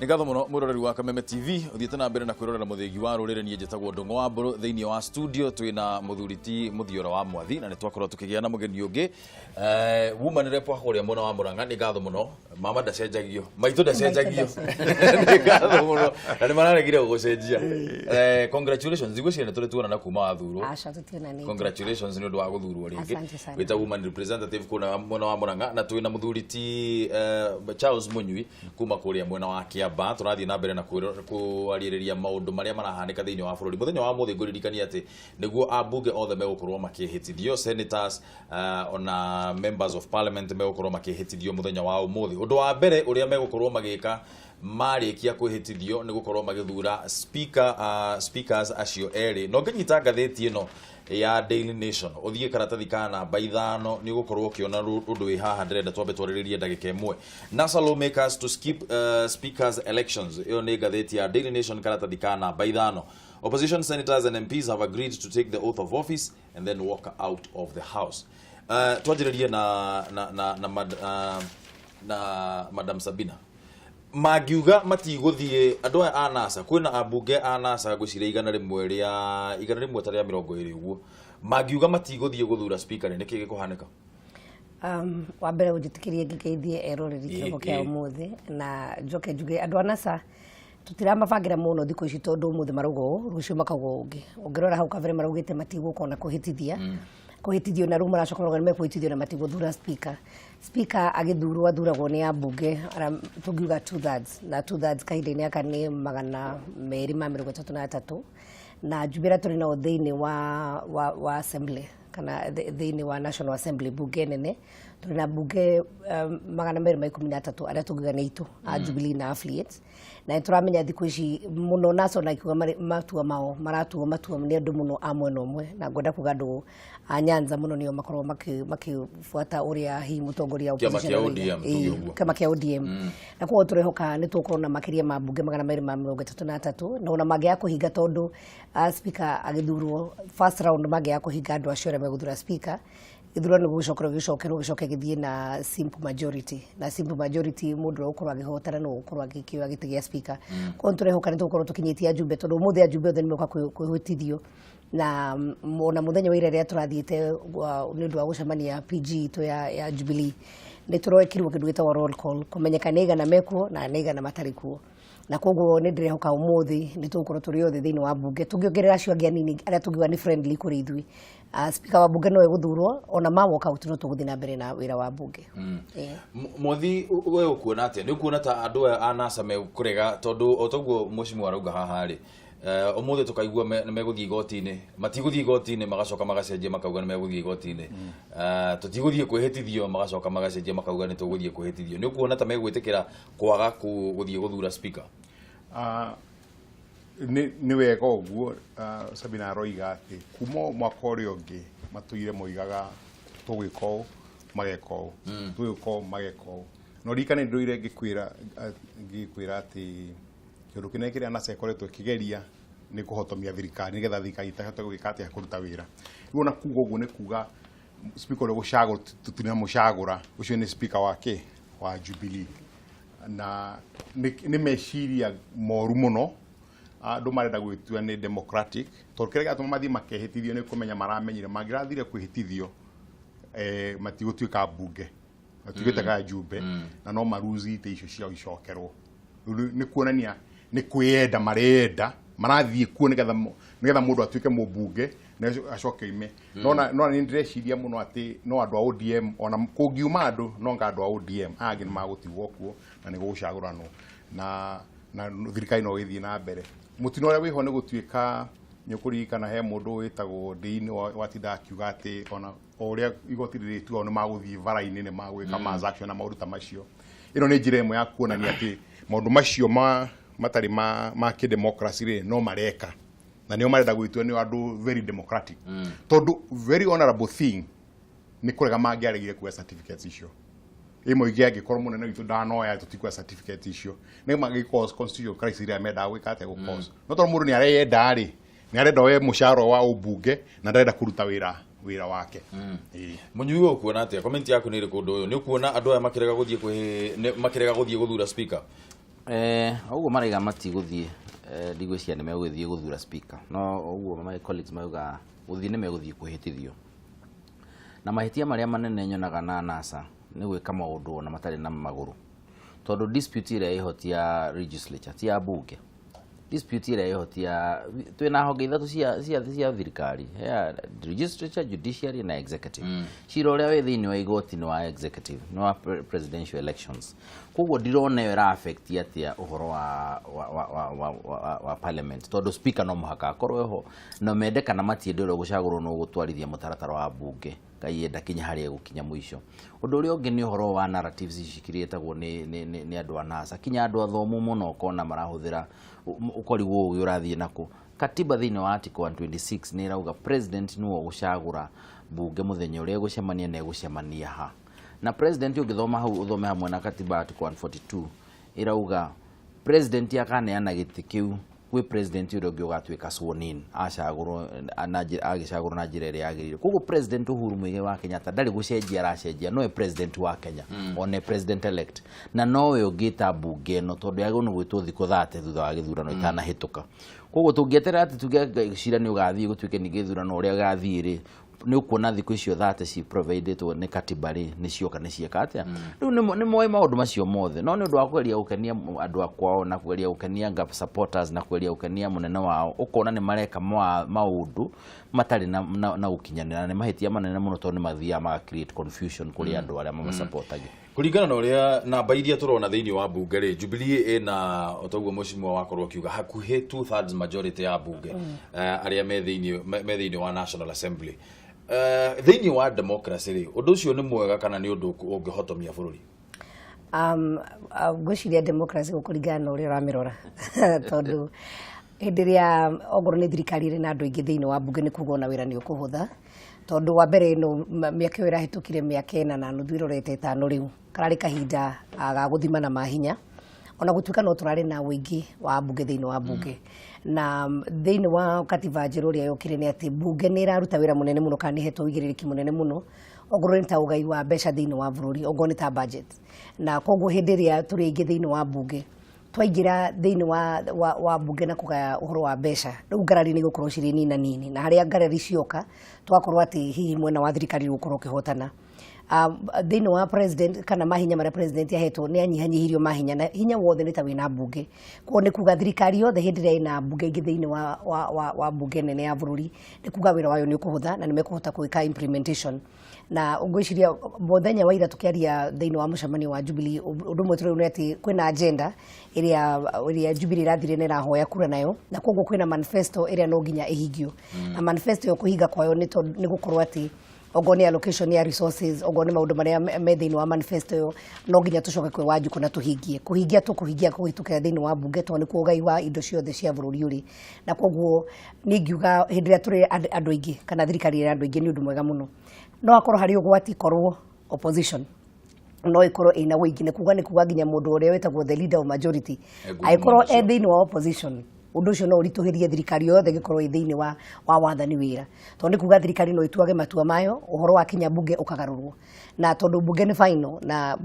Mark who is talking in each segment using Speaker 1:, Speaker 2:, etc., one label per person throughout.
Speaker 1: Nigatho muno muroreri wa Kameme TV uthiete na mbere na kwirorera muthigi wa rurire nie njitagwo Ndongo wa Mburu thiini wa studio twina muthuriti Muthiora wa Mwathi na nitwakorwo tukigia na mugeni ungi woman rep wa kuria mona wa Muranga. Nigatho muno mama ndacenjagio maitho ndacenjagio nigatho muno na nimararegire gucenjia congratulations igwicire turi tuona na kuma wathurwo congratulations ni undu wa guthurwo ringi wita woman representative kuna mona wa Muranga na twina muthuriti Charles Munyui kuma kuria mwena wa Kiamba turathie na mbere na kuaririria maundu maria marahanika thiini wa bururi muthenya wa muthi nguririkania ati niguo abunge othe megukorwo makihitithio senators ona members of parliament megukorwo makihitithio muthenya wa umuthi. Undu wa mbere uria megukorwo magika marikia kwihitithio ni gukorwo magithura speakers acio eri no nginyita ngatheti ino ya Daily Nation uthie karatathi kana baithano ni gukorwo kiona undu wi haha ndirenda twambe twariririe ndagika imwe national lawmakers to skip speakers elections. Iyo ni ngatheti ya Daily Nation karatathi kana baithano. Opposition senators and MPs have agreed to take the oath of office and then walk out of the house. Twajiririe na Madam Sabina magiuga matiguthie andu a NASA kwina abunge a NASA gucire igana rimwe tari ya 20 uguo magiuga matiguthie guthura speaker ni kiki kuhanika.
Speaker 2: Wa mbere ujitikirie ngikeithie eroreri kiogo kia umuthi na njoke njuge andu a NASA tutiramabangira muno thikũ ici tondu umuthi marugo rucio makagwo ungi ungirora hau kavere marugite matiguko na kuhitithia kuhitithio na rumara cokorwa me kuhitithio na matiguthura speaker agithurwo athuragwo ni ambunge tugiuga 2/3 na 2/3 kahinda-ini aka ni 233 na jubira turi na thiini wa assembly kana thiini wa National Assembly bunge nene turi na bunge 213 aria tugiuga ni itu a Jubilee na affiliates na turamenya thikũ ici muno national ikiuga matua mao matua ni andu muno amwe omwe na ngoda kuga andu a Nyanza muno nio makorwo makifuata uria hi mutongoria opposition kama kia ODM na kwa turehoka ni tukorwo na makiria ma bunge 233 na ona magi ya kuhinga tondu speaker agithurwo first round magi ya kuhinga andu acio meguthura speaker ithurwo ni gucokerwo githie na simple majority mundu ukorwo agihotana no ukorwo agikio agitigia speaker kwa turehoka ni tukorwo tukinyitia ajumbe tondu muthe ajumbe othe nimeoka kwihutithio na ona muthenya wa ira turathiite ni ndu wa gucemania PG to ya Jubilee ni turoekirwo kindu gitwa roll call kumenyeka neiga na mekuo na neiga na matarikuo na koguo ni ndirehoka umuthi ni tukorwo turi othe thiini wa bunge tungiongerera acio angi anini aria tugiwa ni friendly kuri ithui speaker wa bunge no eguthurwo ona mawoka utino tuguthii na mbere na wira wa bunge.
Speaker 1: Mwathi we ukuona atia ni ukuona ta andu a NASA me kurega tondu otaguo mheshimiwa arauga haha ri umuthi tukaigua meguthii igoti-ini matiguthii igoti-ini magacoka magacenjia makauga ni meguthii igoti-ini tutiguthii kwihitithio magacoka magacenjia makauga ni tuguthii kwihitithio ni ukuona ta megwitikira kwaga guthii guthura speaker.
Speaker 3: Ni wega uguo Sabina aroiga ati kuma mwaka uria ungi matuire moigaga tugiko mageko tugiko mageko no rikane ndoire ngikwira ati kindu kinene kiria NASA ikoretwo kigeria ni kuhotomia thirikari nigetha thirikari itahote gwika atia kuruta wira riu na kuga uguo ni kuga speaker uria gucagura tutina mucagura ucio ni speaker wake wa Jubilee na ni meciria moru muno andu marenda gwitua ni democratic tondu kiria gatuma mathii makehitithio ni kumenya maramenyire mangirathire kwihitithio matigutuika bunge matigutuika jumbe na no maruzi ite icio cia icokerwo ni kuonania ni kwenda marenda marathie kuo nigetha mundu atuike mubunge na acoke ime no ni ndireciria muno ati no andu a ODM ona kungiuma andu no nga andu a ODM angi ni magutigwo kuo na ni gucaguranwo na thirikari no githie na mbere mutino uria wiho ni gutuika nyukuririkana he mundu witagwo Dean watinda akiuga ati ona uria igoti riritu ni maguthie vara-ini ni magwika transaction na maundu ta macio ino ni njira imwe ya kuonania ati maundu macio matari ma democracy ri no mareka na nio marenda gwitwo ni andu very democratic tondu very honorable thing ni kurega mangiaregire kuya certificates icio imo igiage korwo munene witu ndanoya tutikwa certificate icio ni magi cause constitutional crisis ria menda gwika ate go cause no tondu mundu ni areyenda ri ni arenda we musharo wa ubunge na ndarenda kuruta wira wake.
Speaker 1: Munyui ukuona atia comment yaku ni ri kundu uyu ni ukuona andu aya makirega guthie guthura speaker
Speaker 4: Oguo maraiga matiguthie ndigwiciria nĩ megũgĩthiĩ gũthura speaker no oguo my colleagues mauga gũthiĩ nĩ megũthiĩ kũhĩtithio na mahĩtia marĩa manene nyonaga na NASA nĩ gwĩka maũndũ ona matarĩ na magũrũ tondũ dispute ĩrĩa ĩhotia legislature ti ya bunge dispute ĩrĩa ĩhotia twĩna honge ithatũ cia thirikari legislature, judiciary na executive cira ũrĩa wĩ thĩinĩ wa igoti nĩ wa executive nĩ wa presidential elections koguo ndirona ĩyo ĩra affect atĩa ũhoro wa parliament tondũ speaker no mũhaka akorwo ho na mende kana matiende ũrĩa gũcagũrwo no gũtwarithia mũtaratara wa bunge kaienda kinya harĩa gũkinya mũico ũndũ ũrĩa ũngĩ nĩ ũhoro wa narratives cikirĩtagwo nĩ andũ a NASA kinya andũ athomu mũno kona marahũthĩra ũkorigwo ũyũ ũrathiĩ nako katiba thĩinĩ wa article 126 nĩ ĩrauga president nĩwe gũcagũra bunge mũthenya ũrĩa gũcemania na gũcemania ha na president ũngĩthoma hau ũthome hamwe na katiba article 142 ĩrauga president akaneana gĩtĩ kĩu gwĩ president ũrĩa ũngĩ ũgatuĩka sworn in agĩcagũrwo na njĩra ĩrĩa yagĩrĩire koguo president Uhuru Muigai wa Kenyatta ndarĩ gũcenjia aracenjia nowe president wa Kenya one president elect na nowe ũngĩta bunge no tondũ yagĩrĩirwo gwĩtwo thikũ 30 thutha wa gĩthurano itanahĩtũka koguo tũngĩeterera atĩ tuge cira nĩ ũgathiĩ gũtuĩke nĩ gĩthurano ũrĩa gathiĩ rĩ nĩ ũkuona thikũ icio 30 ci provided nĩ katiba rĩ nĩ cioka nĩ cieka atĩa rĩu nĩ moĩ maũndũ macio mothe no nĩ ũndũ wa kũgeria gũkenia andũ akwao na kũgeria gũkenia gap supporters na kũgeria gũkenia mũnene wao ũkona nĩ mareka maũndũ matarĩ na gũkinyanĩra nĩ mahĩtia manene mũno tondũ nĩ mathiaga maga create confusion kũrĩ andũ arĩa mamasapotagia
Speaker 1: kuringana na ũrĩa namba iria tũrona thĩinĩ wa bunge rĩ Jubilee ĩna otaguo mũcimo wakorwo akiuga hakuhĩ 2/3 majority ya bunge arĩa me thĩinĩ wa National Assembly thĩinĩ wa democracy rĩ ũndũ ũcio nĩ mwega kana nĩ ũndũ ũngĩhotomia bũrũri
Speaker 2: gwĩciria democracy gũkũringana na ũrĩa ũramĩrora tondũ hĩndĩ ĩrĩa ongorwo nĩ thirikari ĩrĩ na andũ aingĩ thĩinĩ wa bunge nĩ kuga ona wĩra nĩ ũkũhũtha tondũ wa mbere ĩno mĩaka ĩyo ĩrahĩtũkire mĩaka 4 na nuthu ĩrorete 5 rĩu kararĩ kahinda ga gũthimana mahinya ona gũtuĩka no tũrarĩ na ũingĩ wa bunge thĩinĩ wa bunge na thĩinĩ wa katiba njerũ ũrĩa yokire nĩ atĩ bunge nĩ ĩraruta wĩra mũnene mũno kana nĩhetwo ũigĩrĩrĩki mũnene mũno ongorwo nĩ ta ũgai wa mbeca thĩinĩ wa bũrũri ongorwo nĩ ta budget na koguo hĩndĩ ĩrĩa tũrĩ aingĩ thĩinĩ wa bunge twaingĩra thĩinĩ wa bunge na kũgaya ũhoro wa mbeca rĩu ngarari nĩ gũkorwo cirĩ nini na harĩa ngarari cioka twakorwo atĩ hihi mwena wa thirikari gũkorwo ũkĩhotana thĩinĩ wa president kana mahinya marĩa president yahetwo nĩ anyihanyihirio mahinya na hinya wothe nĩ ta wĩna bunge koguo nĩ kuga thirikari yothe hĩndĩ ĩrĩa ĩna bunge ingĩ thĩinĩ wa bunge nene ya bũrũri nĩ kuga wĩra wayo nĩ ũkũhũtha na nĩ mekũhota gwĩka implementation na ngwĩciria mũthenya wa ira tũkĩaria thĩinĩ wa mũcemanio wa Jubilee ũndũ ũmwe tũrĩu nĩ atĩ kwĩna agenda ĩrĩa Jubilee ĩrathire na ĩrahoya kura nayo na koguo kwĩna manifesto ĩrĩa no nginya ĩhingio na manifesto ĩyo kũhinga kwayo nĩ gũkorwo atĩ ongorwo nĩ allocation ya resources ongorwo nĩ maũndũ marĩa me thĩinĩ wa manifesto ĩyo no nginya tũcoke kwĩ Wanjikũ na tũhingie kũhingia kũhĩtũkĩra thĩinĩ wa bunge tondũ nĩ kuo ũgai wa indo ciothe cia bũrũri ũrĩ na koguo nĩ ngiuga hĩndĩ ĩrĩa tũrĩ andũ aingĩ kana thirikari ĩrĩ andũ aingĩ nĩ ũndũ mwega mũno no akorwo harĩ ũgwati korwo opposition no ikorwo ina ũingĩ nĩ kuga nginya mũndũ ũrĩa wetagwo the leader of majority aikorwo thĩinĩ wa opposition ũndũ ũcio no ũritũhĩrie thirikari yothe gĩkorwo thĩinĩ wa wathani wĩra tondũ nĩ kuga thirikari no ituage matua mayo ũhoro wa kinya bunge ũkagarũrwo na tondũ bunge nĩ final na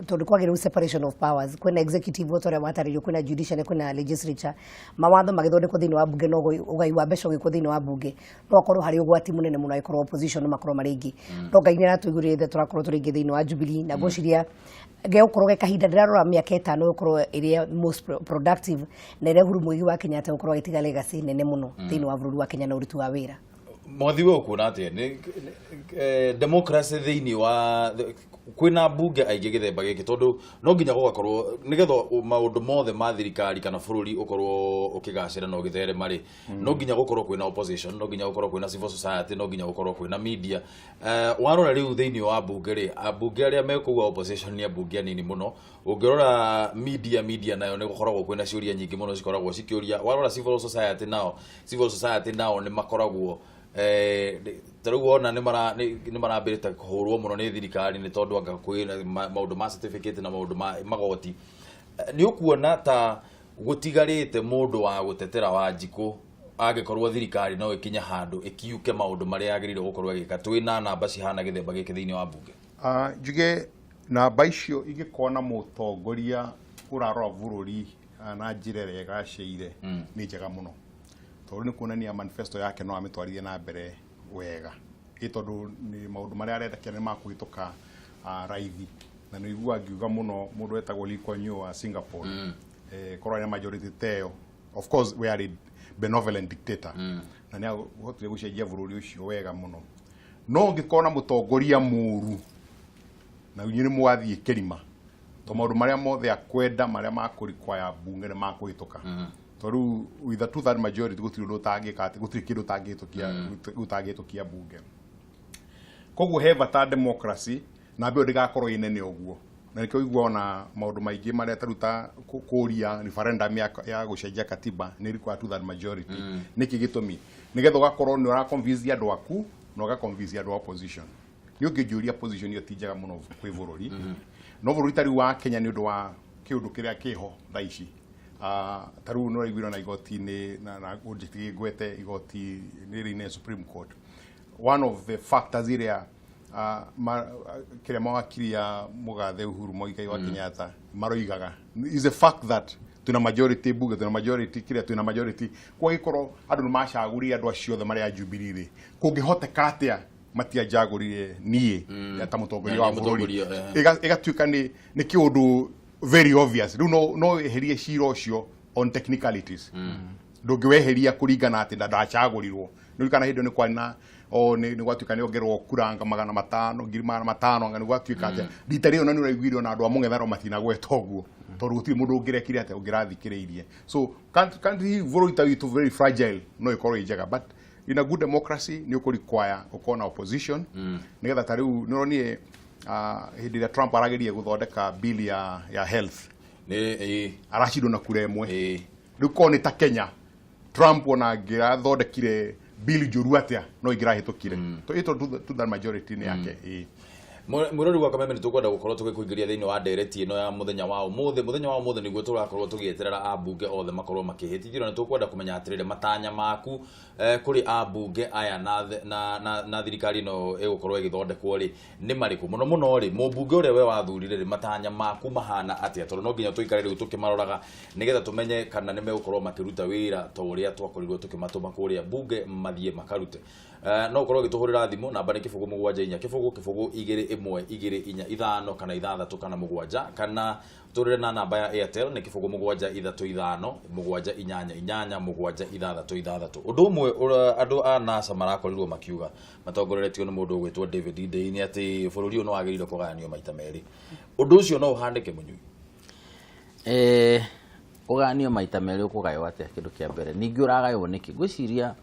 Speaker 2: tondũ kwagĩrĩru separation of powers kwĩna executive ũrĩa watarĩrio kwĩna judiciary kwĩna legislature mawatho magĩthondekwo thĩinĩ wa bunge no ũgai wa mbeca ũgĩkwo thĩinĩ wa bunge no akorwo harĩ ũgwati mũnene mũno agĩkorwo opposition no makorwo marĩ aingĩ no Ngai nĩ aratũigũrĩire tũrakorwo tũrĩ aingĩ thĩinĩ wa Jubilee na ngwĩciria gũkorwo ge kahinda ndĩrarora mĩaka 5 gũkorwo ĩrĩa most productive na ĩrĩa Uhuru Muigai wa Kenyatta gũkorwo agĩtiga legacy nene mũno thĩinĩ wa bũrũri wa Kenya na ũruti wa wĩra
Speaker 1: mwathi we ũkuona atĩa nĩ democracy thĩinĩ wa kwĩna bunge aingĩ gĩthemba gĩkĩ tondũ no nginya gũgakorwo nĩgetha maũndũ mothe ma thirikari kana bũrũri ũkorwo ũkĩgacĩra na ũgĩtherema rĩ no nginya gũkorwo kwĩna opposition no nginya gũkorwo kwĩna civil society no nginya gũkorwo kwĩna media warora rĩu thĩinĩ wa bunge rĩ ambunge arĩa mekũgua opposition nĩ ambunge anini mũno ũngĩrora media nayo nĩ gũkoragwo kwĩna ciũria nyingĩ mũno cikoragwo cikĩũria warora civil society nao nĩ makoragwo tarĩu ona nĩ marambĩrĩte kũhũrwo mũno nĩ thirikari nĩ tondũ anga kwĩna maũndũ ma certificate na maũndũ ma magoti nĩ ũkuona ta gũtigarĩte mũndũ wa gũtetera Wanjikũ angĩkorwo thirikari no ĩkinya handũ ĩkiuke maũndũ marĩa yagĩrĩirwo gũkorwo ĩgĩka twĩna namba cihana gĩthemba gĩkĩ thĩinĩ wa bunge
Speaker 3: njuge namba icio ingĩkorwo na mũtongoria urarora bururi na njira ĩrĩa ĩgaceire nĩ njega mũno tondũ nĩ kuonania manifesto yake no amitwarithie na mbere wega tondũ nĩ maũndũ marĩa arendekea nĩ makũhĩtũka raithi na nĩ igua ngiuga mũno mũndũ wetagwo Lee Kuan Yew wa Singapore korwo na majority teo of course we are a benevolent dictator na nĩ ahotire gũcenjia bũrũri ũcio wega mũno no ngĩkorwo na mũtongoria mũru na nĩ mwathiĩ kĩrima to maũndũ marĩa mothe akwenda marĩa makũrequire bunge nĩ makũhĩtũka tondũ with a 2/3 majority gũtirĩ ũndũ ũtangĩka atĩ gũtirĩ kĩndũ ũtangĩhĩtũkia bunge koguo he bata democracy na mbeo ndigakorwo inene ũguo na nĩkĩo igua ona maũndũ maingĩ marĩa taruta kũria referendum ya gũcenjia katiba nĩ require 2/3 majority nĩkĩ gĩtũmi nĩgetha ũgakorwo nĩ ũraconvince andũ aku na ũgaconvince andũ a opposition nĩ ũngĩnjũria position iyo ti njega mũno kwĩ bũrũri no bũrũri tarĩ wa Kenya nĩ ũndũ wa kĩũndũ kĩrĩa kĩho thaa ici tarĩu no raiguĩrwo na igoti-inĩ na ũnjĩtigĩngwete igoti rĩrĩ-inĩ Supreme Court one of the factors iria kĩrĩa mawakiri ya mũgathe Uhuru Muigai wa Kenyatta maroigaga is a fact that tuna majority bunge tuna majority kĩrĩa tuna majority kwa gĩkorwo andũ nĩ macagũrire andũ acio othe marĩa Jubilee kũngĩhoteka atĩa matianjagũrire niĩ ta mũtongoria wa bũrũri ĩgatuĩka nĩ kĩũndũ very obvious rĩu no eherie cira ũcio on technicalities ndũngĩweheria kũringana atĩ ndacagũrirwo nĩ kana hĩndĩ nĩ kwarĩ na nĩ gwatuĩka nĩ ongerwo kuranga 500 5,500 nĩ gwatuĩka atĩ rita rĩo na nĩ ũraiguire na andũ a mũng'ethanĩro matinagweta ũguo tondũ gũtirĩ mũndũ ũngĩrekire atĩ ũngĩrathikĩrĩirie so country bũrũri ta witũ very fragile no ĩkorwo njega but in a good democracy nĩ ũkũrequire ũkorwo na opposition nĩgetha ta rĩu nĩ ũronire hĩndĩ ĩrĩa Trump arageria gũthondeka bill ya health aracindwo na kura ĩmwe rĩu korwo nĩ ta Kenya Trump ona angĩrathondekire bill njũru atĩa no ingĩrahĩtũkire ĩtwo 2/3 majority nĩ yake
Speaker 1: Mũrori wa Kameme nĩ tũkwenda gũkorwo tũgĩkũingĩria thĩinĩ wa ndereti ĩno ya mũthenya wa ũmũthĩ nĩguo tũrakorwo tũgĩeterera ambunge othe makorwo makĩhĩtithio na nĩ tũkwenda kũmenya atĩrĩrĩ matanya maku kũrĩ ambunge aya na thirikari ĩno ĩgũkorwo ĩgĩthondekwo rĩ nĩ marĩkũ mũno mũno rĩ mũmbunge ũrĩa we wathurire rĩ matanya maku mahana atĩa tondũ no nginya tũikare rĩu tũkĩmaroraga nĩgetha tũmenye kana nĩ megũkorwo makĩruta wĩra ta ũrĩa twakorirwo tũkĩmatũma kũrĩa bunge mathiĩ makarute no ũkorwo ũgĩtũhũrĩra thimũ namba nĩ 074 2 2 2 5 kana 6 kana 7 kana tũrĩre na namba ya Airtel nĩ 073 788 ũndũ ũmwe andũ a NASA marakorirwo makiuga matongoreretio nĩ mũndũ ũgwĩtwo David Ndei nĩ atĩ bũrũri ũyũ nĩ wagĩrĩirwo kũgayanio maita merĩ ũndũ ũcio no ũhandĩke Mũnyui
Speaker 4: kũgayanio maita merĩ ũkũgaywo atĩa kĩndũ kĩa mbere ningĩ ũragaywo nĩkĩ ngwĩciria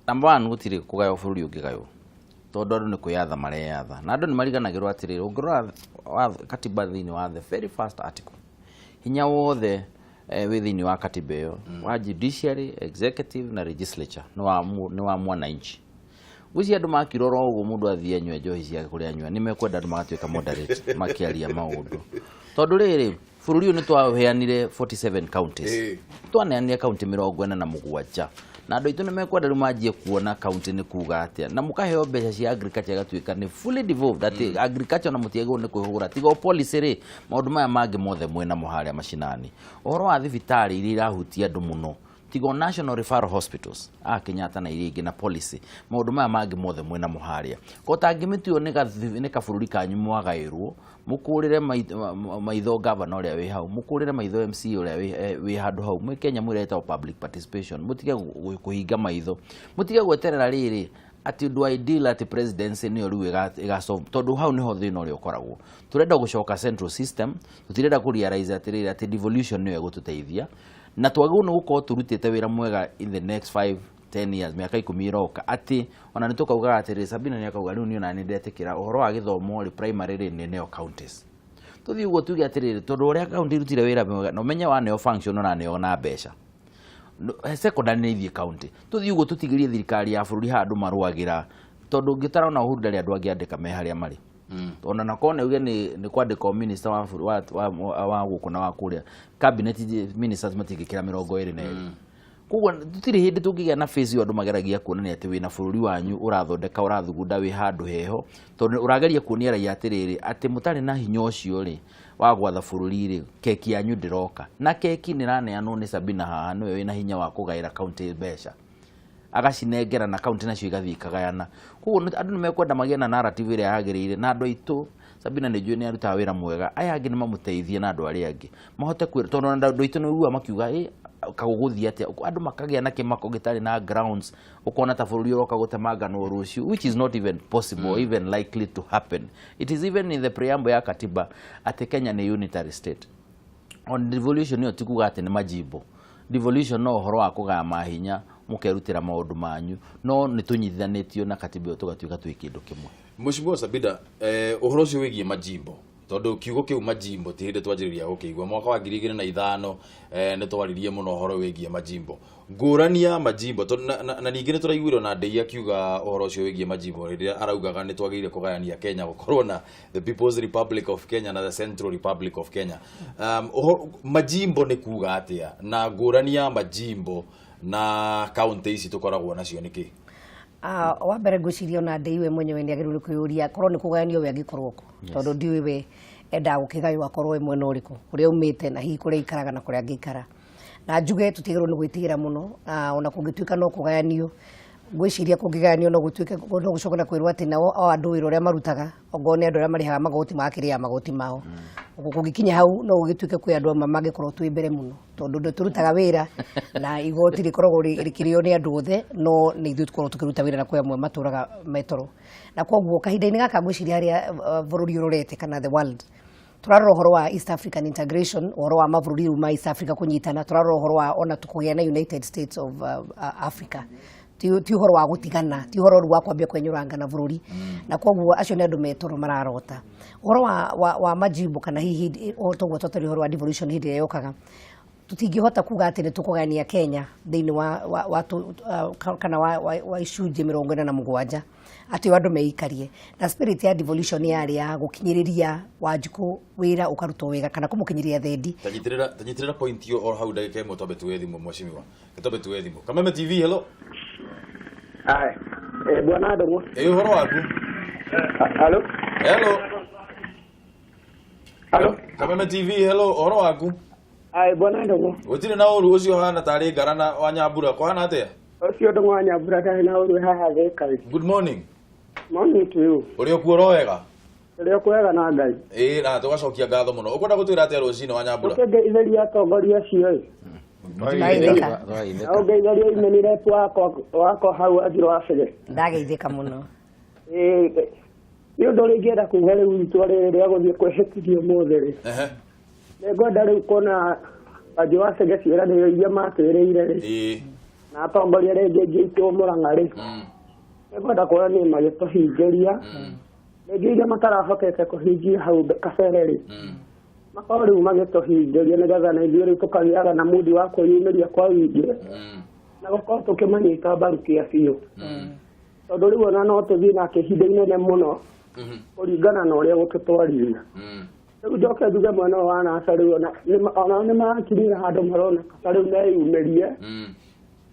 Speaker 4: number 1 gũtirĩ kũgaywo bũrũri ũngĩgaywo tondũ andũ nĩ kwĩyatha mareyatha na andũ nĩ mariganagĩrwo atĩrĩrĩ ũngĩrora katiba thĩinĩ wa the very first article hinya wothe wĩ thĩinĩ wa katiba ĩyo wa judiciary executive na legislature nĩ wa mwananchi gwĩci andũ makirora ũguo mũndũ athiĩ anyue njohi ciake kũrĩa anyua nĩ mekwenda andũ magatuĩka moderate makĩaria maũndũ tondũ rĩrĩ bũrũri ũyũ nĩ twaheanire 47 counties twaneanire county 47 na andũ aitũ nĩ mekwenda rĩu manjie kuona county nĩ kuga atĩa na mũkaheo mbeca cia agriculture gatuĩka nĩ fully devolved atĩ agriculture na mũtiagĩrĩirwo nĩ kwĩhũgũra tiga policy rĩ maũndũ maya mangĩ mothe mwena mũharĩa macinani ũhoro wa thibitarĩ iria irahutia andũ mũno tiga National Referral Hospitals Kenyatta na iria ingĩ na policy maũndũ maya mangĩ mothe mwena mũharĩa ko tangĩmĩtuo nĩ kabũrũri kanyu mwagaĩrwo mũkũrĩre maitho governor ũrĩa wĩ hau mũkũrĩre maitho MC ũrĩa wĩ handũ hau mwĩ Kenya mwĩreta public participation mũtige kũhinga maitho mũtige gweterera rĩrĩ ati ũndũ ideal ati presidency nĩ rĩu ĩgasolve tondũ hau niho thĩna ũrĩa ũkoragwo tũrenda gũcoka central system tũtirenda kũrealize atĩrĩrĩ ati devolution nĩyo ĩgũtũteithia na twagĩrĩirwo nĩ gũkorwo tũrutĩte wĩra mwega in the next 5-10 years mĩaka 10 ĩroka atĩ ona nĩ tũkaugaga atĩrĩrĩ Sabina nĩ akauga rĩu niĩ ona nĩ ndetĩkĩra ũhoro wa gĩthomo rĩ primary rĩ nĩ neo counties tũthiĩ ũguo tuge atĩrĩrĩ tondũ ũrĩa county irutire wĩra mwega na ũmenye wa neo function ona neo na mbeca secondary nĩ ithiĩ county tũthiĩ ũguo tũtigĩrie thirikari ya bũrũri handũ marũagĩra tondũ ũngĩtara ona Uhuru ndarĩ andũ angĩandĩka me harĩa marĩ ona nakona uge nĩ kwandĩka minister wa gũkũ na wa kũrĩa cabinet ministers matingĩkĩra 22 koguo tũtirĩ hĩndĩ tũngĩgĩa na phase andũ mageragia kuonania atĩ wĩna bũrũri wanyu ũrathondeka ũrathugunda wĩ handũ heho tondũ ũrageria kuonia raia atĩrĩrĩ atĩ mũtarĩ na hinya ũcio rĩ wa gwatha bururi ri keki yanyu ndiroka na keki ni raneanwo ni Sabina haha niwe wina hinya wa kugaira county mbeca agacinengera na county nacio igathii kagayana koguo andu ni mekwenda magie na narrative ire yagirire na andu aitu Sabina ni njui ni aruta wira mwega aya angi ni mamuteithie na andu aria angi mahote kwira tondu andu aitu ni uwa makiuga kaguguthia atia andu makagia na kimako gitari na grounds ukona ta bururi uroka gutemanga no ruciu which is not even possible even likely to happen. It is even in the preamble ya katiba ati Kenya ni unitary state. On devolution yo tikuga ati ni majimbo. Devolution no horo wa kugaya mahinya mukerutira maundu manyu no nitunyitithanitio na katiba yo tugatuika twi kindu kimwe.
Speaker 1: Mheshimiwa Sabina uhoro ucio wigie majimbo tondu kiugo kiu majimbo ti hindi twanjiriria gukiigua mwaka wa 2005 ni twaririe muno uhoro wigie majimbo ngurania majimbo na ningi ni turaiguirwo na ndei akiuga uhoro ucio wigie majimbo riria araugaga ni twagirire kugayania Kenya gukorwo na the People's Republic of Kenya na the Central Republic of Kenya. Majimbo ni kuga atia na ngurania majimbo na county ici tukoragwo nacio niki?
Speaker 2: Wa mbere ngwiciria ona ndeiwe mwenyewe ni agirirwo kuyuria korwo ni kugayanio we agikorwo ko tondu ndiwe enda gukigayo akorwo mwena uriku kuria umite na hihi kuria ikaraga na kuria ngikara na njuge tutigirwo ni gwitigira muno ona kungituika no kugayanio ngwiciria kungigayanio no gutuike no gucoka na kwirwo ati nao andu wira uria marutaga ongone andu aria marihaga magoti makiria magoti mao kungikinya hau no gugituike kwi andu magikorwo twi mbere muno tondu ndu turutaga wira na igoti rikoragwo rikirio ni andu othe no ni ithu tukorwo tukiruta wira na kwi amwe maturaga metoro na koguo kahinda-ini gaka ngwiciria haria bururi urorete kana the world turarora uhoro wa East African integration uhoro wa mabũrũri ma East Africa kunyitana turarora uhoro wa ona tukugia na United States of Africa ti uhoro wa gutigana ti uhoro wa kwambia kwenyuranga na bururi na koguo acio ni andu metoro mararota uhoro wa majimbo kana hihi toguo totari uhoro wa devolution hindi yokaga tutingihota kuga ati ni tukugania Kenya thiini wa kana wa icunjĩ 47 ati andu meikarie na spirit ya devolution yari ya gukinyiriria Wanjiku wira ukaruto wega kana kumukinyiria thendi
Speaker 1: tanyitirira point yo or how ndagika imwe twambe tuwe thimu mheshimiwa twambe tuwe thimu Kameme TV hello.
Speaker 5: Ai, bwana Adomo.
Speaker 1: Uhoro waku?
Speaker 5: Hello?
Speaker 1: Hello.
Speaker 5: Hello?
Speaker 1: Kameme TV hello, uhoro waku?
Speaker 5: Ai, bwana Adomo.
Speaker 1: Gutire na uru ucio hana tari ngarana wa Nyambura ko hana atia?
Speaker 5: Ucio ndo wa Nyambura tari na uru haha theka.
Speaker 1: Good morning.
Speaker 5: Morning to you.
Speaker 1: Uri okuoro wega?
Speaker 5: Uri okuwega na Ngai.
Speaker 1: Na tugacokia ngatho muno. Ukwenda gutwira atia rucini wa Nyambura?
Speaker 5: Ukende itheria atongoria cio. Ngeitharia imenire wako hau athiro wacege
Speaker 2: ndageithika muno
Speaker 5: ni undu ringienda kuga riu itwa riri ria guthie kwehĩtithio mũthĩ rĩ nĩngwenda rĩu kuona athiro wacege ciĩranĩro iria matwĩrĩire rĩ na atongoria rĩngĩ ngĩitwo Mũrang'a rĩ nĩngwenda kuona nĩ magĩtũhingĩria rĩngĩ iria matarahotete kũhingia hau kabere rĩ makorwo rĩu magĩtũhingĩria nĩgetha na ithuĩ rĩu tũkagĩaga na mudi wa kwĩyumĩria kwa wĩingĩ na gũkorwo tũkĩmanyita mbaru kĩa biũ tondũ rĩu ona no tũthiĩ na kĩhinda inene mũno kũringana na ũrĩa gũtũtwarithia rĩu njoke njuge mwena wa NASA rĩu ona nĩ marakinyire handũ maroneka ta rĩu meyumĩrie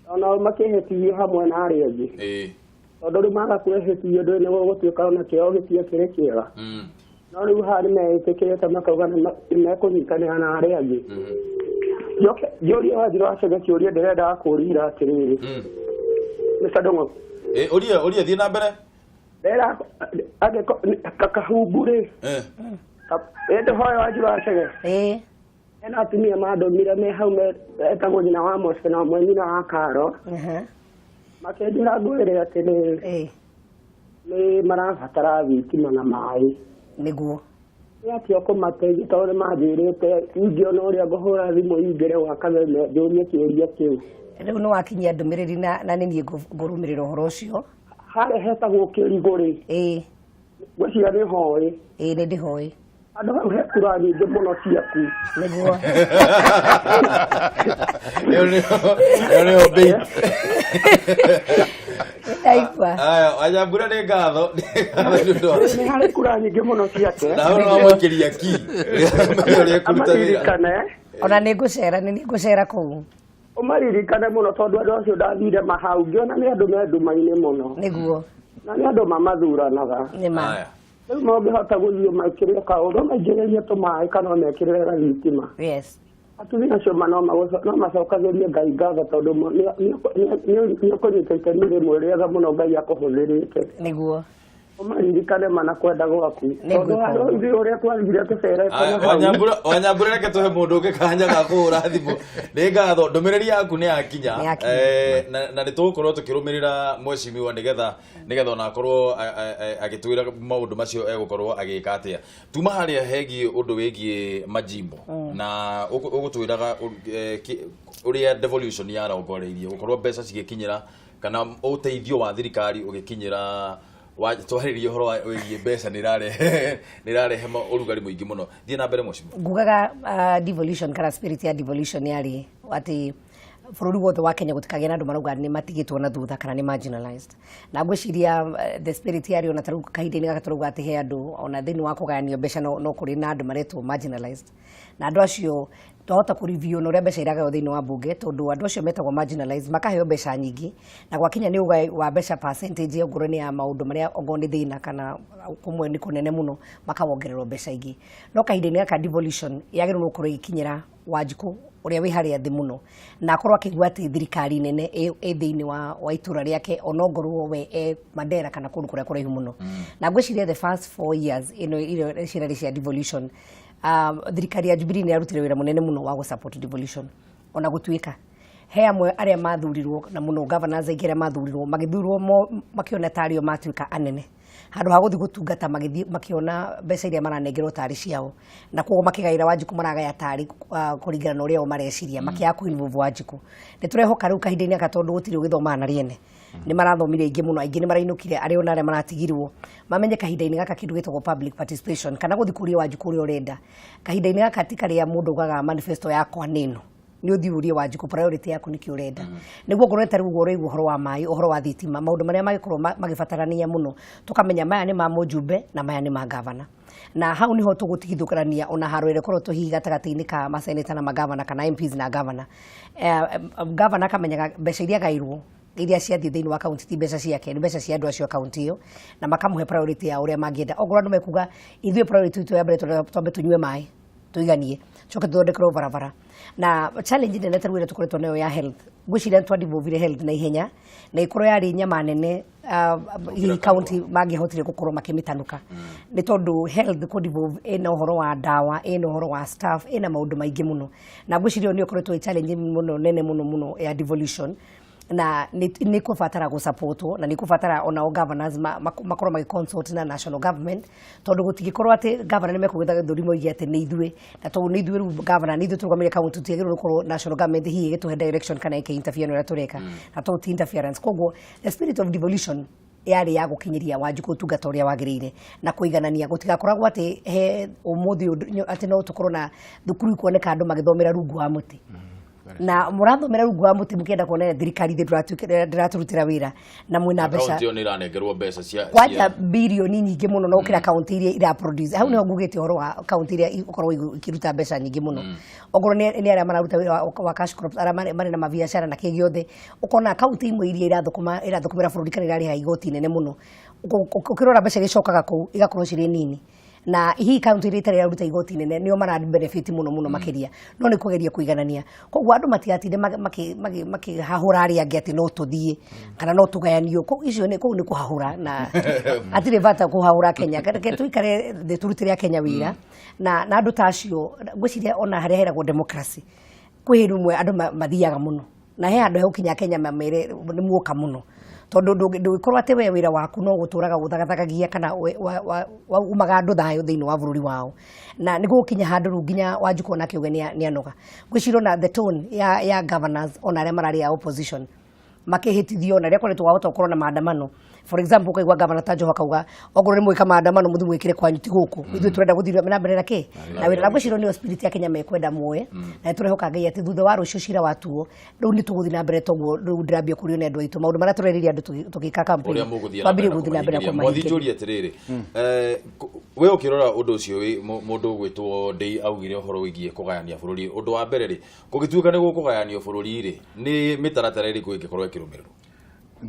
Speaker 5: ona makĩhĩtithio hamwe na arĩa angĩ tondũ rĩu maga kwĩhĩtithio ndũĩ nĩ gũgũtuĩka ona kĩo gĩtiĩ kĩrĩ kĩega no rĩu haha nĩmeĩtĩkĩrĩte makauga nĩmekũnyitanĩra na arĩa angĩ njũrie Wanjiru Wacege kĩũria ndĩrenda kũũria atĩrĩrĩ Mr. Ndung'u
Speaker 1: uria thiĩ na mbere
Speaker 5: ndĩrenda kahumbu rĩ ndĩhoe Wanjiru Wacege ena atumia mandũmire me hau etagwo nyina wa Mose na ũmwe nyina wa Karo makĩnjĩra ngwĩre atĩrĩrĩ nĩ marabatara thitima na maĩ
Speaker 2: niguo
Speaker 5: yati okumateithia tondũ nĩ manjĩrĩte ingĩona ũrĩa ngũhũra thimũ ingĩre gwa Kameme njũrie kĩũria kĩu
Speaker 2: rĩu nĩ wakinyia ndũmĩrĩri na nĩ niĩ ngũrũmĩrĩra ũhoro ũcio
Speaker 5: harĩa hetagwo Kĩrigũ rĩ ngwĩciria nĩ hoĩ
Speaker 2: nĩ ndĩhoĩ
Speaker 5: andũ hau he kura nyingĩ mũno ciaku
Speaker 2: nĩguo
Speaker 1: nĩho bait
Speaker 2: aigua
Speaker 1: Wanyambura nĩ ngatho
Speaker 5: nĩ harĩ kura nyingĩ mũno ciake
Speaker 1: na hau no mwĩkĩria ki ũrĩa kũruta
Speaker 5: amaririkane
Speaker 2: ona nĩ ngũcera kũu
Speaker 5: ũmaririkane mũno tondũ andũ acio ndathire mahau ngĩona nĩ andũ me nduma-inĩ mũno
Speaker 2: nĩguo
Speaker 5: na nĩ andũ mamathuranaga
Speaker 2: nĩma
Speaker 5: mangĩhota gũthiĩ makĩrĩa kaũndũ maingĩrĩrie tũmaĩ kana mekĩrĩre thitima.
Speaker 2: Yes.
Speaker 5: Atumia acio no macokagĩrie Ngai ngatho tondũ nĩ ũkũnyita itemi rĩmwe rĩega mũno Ngai akũhũthĩrĩte.
Speaker 2: Nĩguo.
Speaker 5: Umaririkane mana kwenda gwaku. Tondũ ithuĩ ũrĩa twathire tũcerete.
Speaker 1: Wanyambura reke tuhe mũndũ ũngĩ kanya ga kũhũra thimũ. Nĩ ngatho ndũmĩrĩri yaku nĩ yakinya. Na nĩ tũgũkorwo tũkĩrũmĩrĩra mwecimiwa nĩgetha ona akorwo agĩtwĩra maũndũ macio egũkorwo agĩka atĩa. Tuma harĩa hegiĩ ũndũ wĩgiĩ majimbo na ũgũtwĩraga ũrĩa devolution yarongoreirie gũkorwo mbeca cigĩkinyĩra kana ũteithio wa thirikari ũgĩkinyĩra twarĩrie ũhoro wĩgiĩ mbeca nĩrarehe ũrugarĩ mũingĩ mũno. Thiĩ na mbere mwecimu.
Speaker 2: Ngugaga devolution kana spirit ya devolution yarĩ atĩ bũrũri wothe wa Kenya gũtikagĩa na andũ marauga nĩ matigĩtwo na thutha kana nĩ marginalized. Na ngwĩciria the spirit yarĩ ona tarĩu kahinda-inĩ gaka tũrauga atĩ he andũ ona thĩinĩ wa kũgayanio mbeca no kũrĩ na andũ maretwo marginalized. Na andũ acio twahota kũreview na ũrĩa mbeca iragaywo thĩinĩ wa mbunge tondũ andũ acio metagwo marginalized makaheo mbeca nyingĩ na gwakinya nĩ ũgai wa mbeca percentage ngũrani ya maũndũ marĩa ongorwo nĩ thĩna kana kũmwe nĩ kũnene mũno makawongererwo mbeca ingĩ. No kahinda-inĩ gaka devolution yagĩrĩirwo gũkorwo ikinyĩra Wanjikũ ũrĩa wĩ harĩa thĩ mũno na akorwo akĩigua atĩ thirikari nene ĩ thĩinĩ wa itũra rĩake ona ongorwo we Mandera kana kũndũ kũrĩa kũraihu mũno. Na ngwĩciria the first 4 years ĩno cirarĩ cia devolution thirikari ya Jubilee nĩ yarutire wĩra mũnene mũno wa gũsupport devolution. Ona gũtuĩka he amwe arĩa mathurirwo na mũno governors aingĩ arĩa mathurirwo magĩthurwo makĩona tarĩo matuĩka anene handũ ha gũthiĩ gũtungata makĩona mbeca iria maranengerwo tarĩ ciao na koguo makĩgaĩra Wanjikũ maragaya tarĩ kũringana na ũrĩa o mareciria makĩaga kũinvolve Wanjikũ. Nĩ tũrehoka rĩu kahinda-inĩ gaka tondũ gũtirĩ ũgĩthomaga na rĩene nĩ marathomire aingĩ mũno aingĩ nĩ marainũkire arĩa ona arĩa maratigirwo mamenye kahinda-inĩ gaka kĩndũ gĩtagwo public participation kana gũthiĩ kũria Wanjikũ ũrĩa ũrenda. Kahinda-inĩ gaka ti karĩa mũndũ ugaga manifesto yakwa nĩno nĩ ũthiĩ ũrie Wanjikũ priority yaku nĩkĩ ũrenda. Nĩguo ngorwo tarĩu ũrĩigua ũhoro wa maĩ ũhoro wa thitima maũndũ marĩa magĩkorwo magĩbatarania mũno tũkamenya maya nĩ ma mũjumbe na maya nĩ ma gavana. Na hau niho tũgũtigithũkania ona haro ĩrĩa korwo tũhihi gatagatĩ-inĩ ka maseneta na magavana kana MPs na gavana. Gavana akamenyaga mbeca iria agairwo iria ciathiĩ thĩinĩ wa kaunti ti mbeca ciake nĩ mbeca cia andũ acio kaunti ĩyo na makamũhe priority ya ũrĩa mangĩenda. Ongorwo andũ mekuga ithuĩ priority itũ ya mbere twambe tunyue maĩ tuiganie coke tuthondekerwo barabara na challenge nene tarĩu ĩrĩa tũkoretwo nayo ya health ngwĩciria nĩ twadevolvire health na ihenya na ikorwo yarĩ nyama nene kaunti mangĩhotire gũkorwo makĩmĩtanuka nĩ tondũ health kũdevolve ĩna ũhoro wa ndawa ĩna ũhoro wa staff ĩna maũndũ maingĩ mũno na ngwĩciria nĩ ĩkoretwo challenge mũno nene mũno ya devolution na nĩ kũbatara gũsupportwo na nĩ kũbatara ona governors makorwo magĩconsult na national government tondũ gũtingĩkorwo atĩ governor nĩ mekũgĩtha gĩthũri moige atĩ nĩ ithuĩ na tondũ nĩ ithuĩ rĩu governor nĩ ithuĩ tũrũgamĩrĩire kaunti tũtiagĩrĩirwo gũkorwo national government hihi ĩgĩtũhe direction kana ĩkĩ-interfere na ũrĩa tũreka na tondũ ti interference. Koguo the spirit of devolution yarĩ ya gũkinyĩria Wanjikũ ũtungata ũrĩa wagĩrĩire na kũiganania gũtigakoragwo atĩ he ũmũthĩ atĩ no tũkorwo na thukuru ikuoneka andũ magĩthomera rungu wa mũtĩ na mũrathomera rungu wa mũtĩ mũkĩenda kuona thirikari ndĩratũrutĩra wĩra na mwĩna mbeca
Speaker 1: kaunti nĩ iranengerwo mbeca cia
Speaker 2: kwanja bilioni nyingĩ mũno no gũkĩra kaunti iria iraproduce. Hau nĩho ngugĩte ũhoro wa kaunti iria ikorwo ikĩruta mbeca nyingĩ mũno ongorwo nĩ arĩa mararuta wĩra wa cash crops arĩa marĩ na mabiacara na kĩ gĩothe ũkona kaunti imwe iria irathũkũmĩra bũrũri kana irarĩha igoti nene mũno ũkĩrora mbeca icokaga kũu igakorwo cirĩ nini na hihi kaunti iria itarĩ iraruta igoti nene nĩo mara benefit mũno makĩria no nĩ kũgeria kũiganania. Koguo andũ matigatinde makĩhahũra arĩa angĩ atĩ no tũthiĩ kana no tũgayanio icio kũu nĩ kũhahũra na atirĩ bata kũhahũra Kenya tũikare thĩ tũrutĩre Kenya wĩra na andũ ta acio ngwĩciria ona harĩa heragwo democracy kwĩ hĩndĩ ĩmwe andũ mathiaga mũno na he andũ hegũkinya Kenya mamere nĩ muoka mũno tondũ ndũgĩkorwo atĩ we wĩra waku no gũtũraga gũthagathagagia kana umaga andũ thayũ thĩinĩ wa bũrũri wao na nĩ gũkinya handũ rĩu nginya Wanjikũ ona kĩuge nĩ anoga. Ngwĩciria na the tone ya governors ona arĩa mararĩ ya opposition makĩhĩtithio na rĩrĩa koretwo wahota gũkorwo na maandamano for example ukaigua governor ta Joho akauga ongorwo nĩ mwĩka maandamano mũthiĩ mwĩkĩre kwanyu ti gũkũ ithuĩ tũrenda gũthiĩ na mbere na kĩ na wĩra na ngwĩciria nĩyo spirit ya Kenya mekwenda muoe na tũrehoka Ngai atĩ thutha wa rũciũ cira watuo rĩu nĩ tũgũthiĩ na mbere toguo rĩu ndĩrambia kũrio nĩ andũ aitũ maũndũ marĩa tũreririe andũ tũgĩka campaign twambire gũthiĩ na mbere na
Speaker 1: mwathi njũrie atĩrĩrĩ we ũkĩrora ũndũ ũcio mũndũ ũgwĩtwo Ndei augire ũhoro wĩgiĩ kũgayania bũrũri ũndũ wa mbere rĩ gũgĩtuĩka nĩ gũkũgayanio bũrũri rĩ nĩ mĩtaratara ĩrĩkũ ĩngĩkorwo ĩkĩrũmĩrĩrwo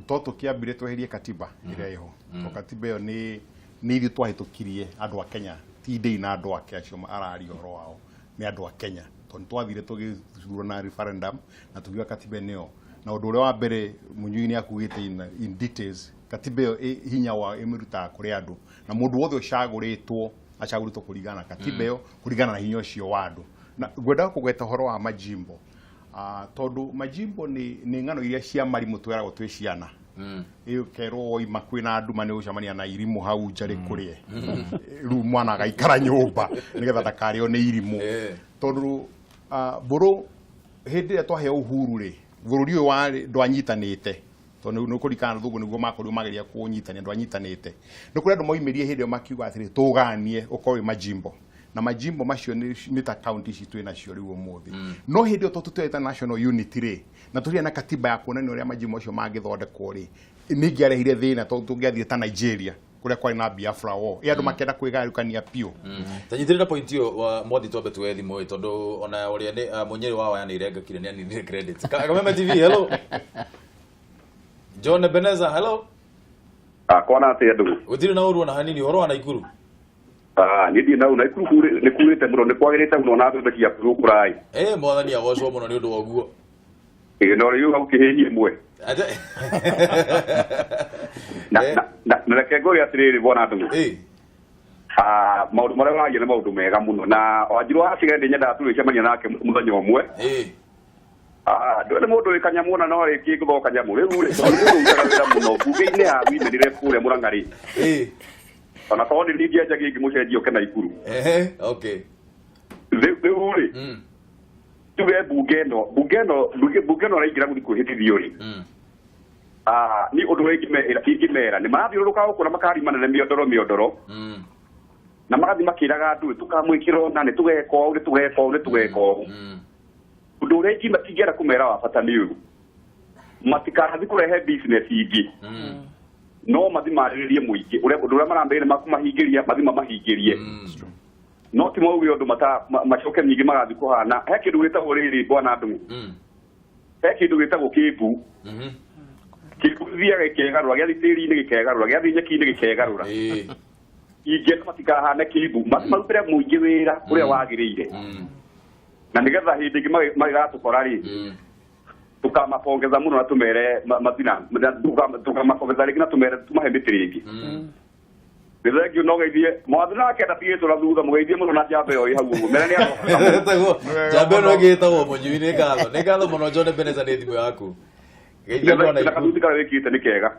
Speaker 3: to tũkĩambire tweherie katiba ĩrĩa ĩho katiba ĩyo nĩ nä ithuä twahätũkirie andå a Kenya ti ndä na andå ake acio araria å horo wao nä andå a Kenya tondå twathire tå gä thurana referendum na tå giuga katiba ä yo na å ndå å rä a wa mbere Mũnyui nä akugä te in details katiba ä yo hinya wa ä mä rutaga kå rä andå na må ndå wothe å cagå rä two acagå rä two kå ringana na katiba ä yo kå ringana na hinya å cio wa andå na ngwenda kå gweta å horo wa majimbo tondå majimbo nä ng'ano iria cia marimå tweragwo twä ciana kerwo ima kwina nduma nä gå cemania na irimå hau njarä kå rä rä u mwana agaikara nyåmba nä getha ndakarä o nä irimå tondå mbå rå hä ndä ä rä a twaheo uhuru rä bå rå ri å yå ndwanyitanä te tondå nä kå rikana thå nä guo makorirwo mageria kå nyitania ndwanyitanä te nä kå rä andå moimä rie hä ndä ä yo makiuga atä rä tå ganie å korwo wä majimbo na majimbo macio nä ta kaunti ici twä nacio rä u å må thä no hä ndä ä yo tå tweta national unity rä na tå na katiba ya kuonania å rä a majimbo acio mangä thondekwo rä nä ingä arehire thä na tondå tå ngä athire ta Nigeria kå rä a kwarä na Biafra war ä andå makenda kwä garukania piå
Speaker 1: tanyithä rä na point ä yo mwathi twambe twä thimå ä tondå ona å rä a nä må nyä rä wa waya nä irengekire nä aninire credit Kameme TV hello John Ebeneza hello
Speaker 6: kwana atä andå
Speaker 1: gå tirä na å ruo na hanini å horo wa Naikuru
Speaker 6: nä thiä nau Naikuru nä kurä te må no nä kwagä rä te må no na thondekia kå kå rai
Speaker 1: mwathani agocwo må no nä å ndå wa å guo
Speaker 6: no rä u hau kä hä hie mwe na reke ngå rä atä rä rä bona andå maå ndå marä a ragia nä maå ndå mega må no na wanjirå wacige ndä nyendaga tå rä cemania nake må thenya å mwe ndå nä må ndå wä kanyamå na no rä kä ngå thoka nyamå rä u rä rutaga wä ra må no mbunge-inä ya winärire kå rä a må ranga rä ona korwo nä rĩngĩ anja gĩngĩ mũcenjio ke Naikuru rĩu rĩ tuge mbunge ĩno araingĩra gũthiĩ kwĩhĩtithio rĩ nĩ ũndũ ũrĩa ingĩmera nĩ marathiũrũrũka gũkũ na makari manene mĩondoro na magathiĩ makĩraga andũ tũkamwĩkĩra ona nĩ tũgeka ũũ ũndũ ũrĩa ingĩenda kũmera wa bata nĩ ũyũ matikanathiĩ kũrehe business ingĩ no mathi marĩrĩrie mũingĩ ũndũ ũrĩa marambĩrĩria makũmahingĩria mathi mamahingĩrie no ti mauge ũndũ macoke nyingĩ magathiĩ kũhana he kĩndũ gĩtagwo rĩrĩ bwana andũ he kĩndũ gĩtagwo kĩmbu kĩmbu gĩthiaga gĩkegarũra gĩathiĩ tĩri-inĩ gĩkegarũra gĩathiĩ nyeki-inĩ gĩkegarũra ingĩenda matikahane kĩmbu mathi marutĩre mũingĩ wĩra ũrĩa wagĩrĩire na nĩgetha hĩndĩ ĩngĩ magagatũkora rĩ tukamapongeza muno na tumere mathina tukamapongeza rĩngĩ na tumere tumahe mĩtĩ rĩngĩ rĩthengio no geithie mwathi nake ndatigĩtwo na thutha mũgeithie mũno na njamba ĩyo ĩ hau ũguo mere nĩ
Speaker 1: njamba ĩno ĩgĩtagwo Mũnyui nĩ ngatho mũno John Ebeneza nĩ thimũ yaku geithia mũno na
Speaker 6: kathuti karĩa wĩkĩte nĩ kega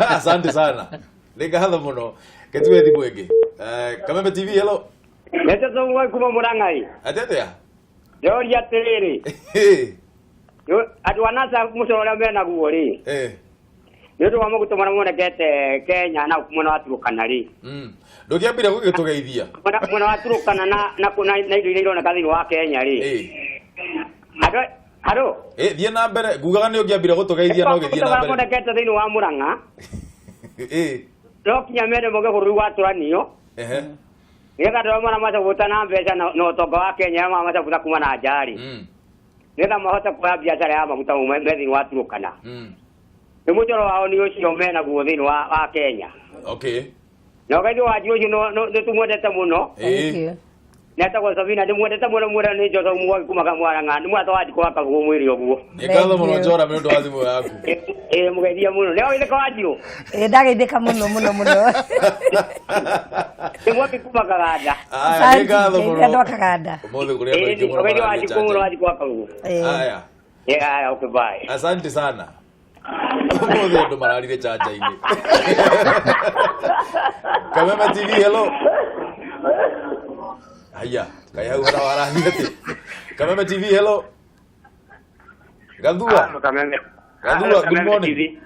Speaker 1: asante sana nĩ ngatho mũno ketue thimũ ĩngĩ Kameme TV hello
Speaker 7: Nĩtũtũmwe kuma Mũrang'a
Speaker 1: atetea
Speaker 7: yoria atĩrĩrĩ andũ anasa mũcoro ũrĩa menaguo rĩ nĩ ũndũ wa maguta marĩa monekete Kenya na mwena wa Turkana rĩ
Speaker 1: ndũkĩambire gũgĩtũgeithia
Speaker 7: mwena wa Turkana na indo iria ironeka thĩinĩ wa Kenya rĩ haro
Speaker 1: thiĩ na mbere ngugaga nĩ ũngĩambire gũtũgeithia no gĩthiĩ na mbere
Speaker 7: monekete thĩinĩ wa Mũrang'a no kinya mere moge bũrũri wa tũranio nĩgetha andũ arĩa macabuta na mbeca na ũtonga wa Kenya macabuta kuma na njari nĩgetha mahote kuoya biacara ya maguta me thĩinĩ wa Turkana nĩ mũcoro wao nĩ ũcio menaguo thĩinĩ wa Kenya na ũgeithio wa nji ũcio nĩ tũmwendete mũno netagwo Sabina ndĩmwendete mũno mwĩra nĩ Joseph Mwangi kuma Kamwarang'a nĩ mwata wa njiko wa Kaguo mwĩrĩ ũguo
Speaker 1: nĩ ngatho mũno Njora nĩ ũndũ wa thimũ yaku
Speaker 7: mũgeithia mũno nĩ wageithĩka wa njio
Speaker 2: ndageithĩka mũno
Speaker 7: nĩ Mwangi kuma Kaganda
Speaker 1: nĩ ngatho mũno
Speaker 2: andũ a Kaganda
Speaker 1: ũmũthĩ kũrĩ andũ aingĩ mũno
Speaker 7: ũgeithio wa njiko mũno wa njiko wa Kaguo
Speaker 1: haya
Speaker 7: okay bye
Speaker 1: asante sana ũmũthĩ andũ mararire chanja-inĩ Kameme TV hello haya kai hau hara warathie atĩ Kameme TV hello Gathua good morning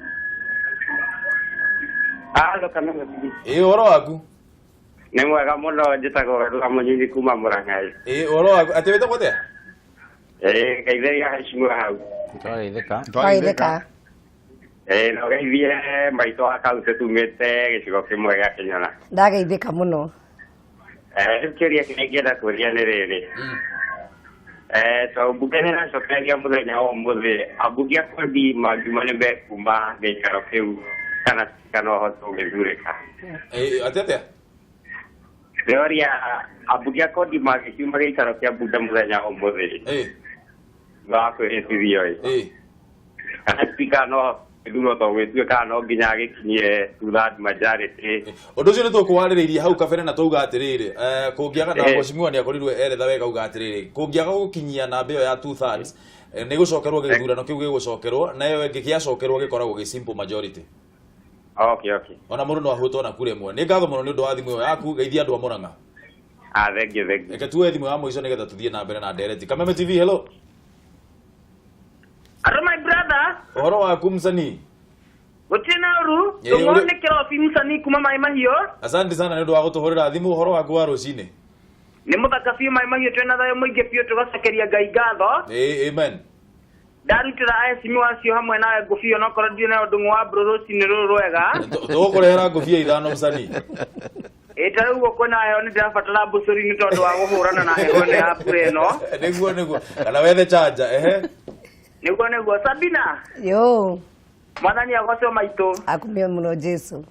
Speaker 7: Kameme TV
Speaker 1: ũhoro waku
Speaker 7: nĩ mwega mũno njĩtagwo Gathua Mũnyinyi kuma Mũrang'a
Speaker 1: ũhoro waku atĩ wĩtagwo atĩa
Speaker 7: geithĩria hacimũ hau
Speaker 2: twageithĩka
Speaker 7: no geithie maitũ wa kaunti tumĩte gĩcigo kĩmwe gĩa Kĩnyona
Speaker 2: ndageithĩka mũno
Speaker 7: rĩu kĩũria kĩrĩa ingĩenda kũria nĩ rĩrĩ to mbunge nĩ ĩracokereria mũthenya wa ũmũthĩ ambunge a kondi mangiuma nĩ mekuma gĩikaro kĩu kana hoto ngezureka
Speaker 1: atete
Speaker 7: teoria abugia kodi magiciuma gĩikaro kĩa mbunge mũthenya ũmũthĩ wa kwĩhĩtithio kana spika no nduno to gwĩtuĩka no nginya agĩkinyie third majority
Speaker 1: ũndũ ũcio nĩ tũkũwarĩrĩirie hau kabere na tauga atĩrĩrĩ kũngĩaga na mheshimiwa nĩ akorirwo eretha wega uga atĩrĩrĩ kũngĩaga gũkinyia namba ĩyo ya 2/3 nĩ gũcokerwo gĩthurano kĩu gĩgũcokerwo nayo gĩgĩacokerwo gĩkoragwo gĩ simple majority.
Speaker 7: Okay.
Speaker 1: Ona mũndũ no ahutwo na kure ĩmwe. Nĩ ngatho mũno nĩ ũndũ wa thimũ ĩyo yaku geithia andũ a Mũrang'a.
Speaker 7: Thank you.
Speaker 1: Reke tuoe thimũ ya mũico nĩgetha tuthiĩ na mbere na ndereti. Kameme TV, hello.
Speaker 8: Hello my brother.
Speaker 1: Ũhoro waku msanii?
Speaker 8: Gũtina uru, tũmone kĩrobi msanii kuma Mai Mahiũ.
Speaker 1: Asante sana nĩ ũndũ wa gũtũhũrĩra thimũ. Ũhoro waku wa rũcinĩ?
Speaker 8: Nĩ mũthaka biũ Mai Mahiũ twĩna thayũ mũingĩ biũ tũgacokeria Ngai ngatho.
Speaker 1: Amen.
Speaker 8: Ndarutĩra ASM wacio hamwe nawe ngũbio no korwo ndirĩ na ũndũ wa rũcinĩ rũrũ rwega.
Speaker 1: Tũgũkũrehera ngũbia ithano msanii.
Speaker 8: Tarĩu ũguo kwĩna heho nĩ ndĩrabatara mbũcũri nĩ tondũ wa gũhũrana na heho nĩ ya mbura ĩno.
Speaker 1: Nĩguo kana wethe charger
Speaker 8: Nĩguo Sabina.
Speaker 2: Yo.
Speaker 8: Mwathani agocwo maitũ.
Speaker 2: Akumia mũno Jesu.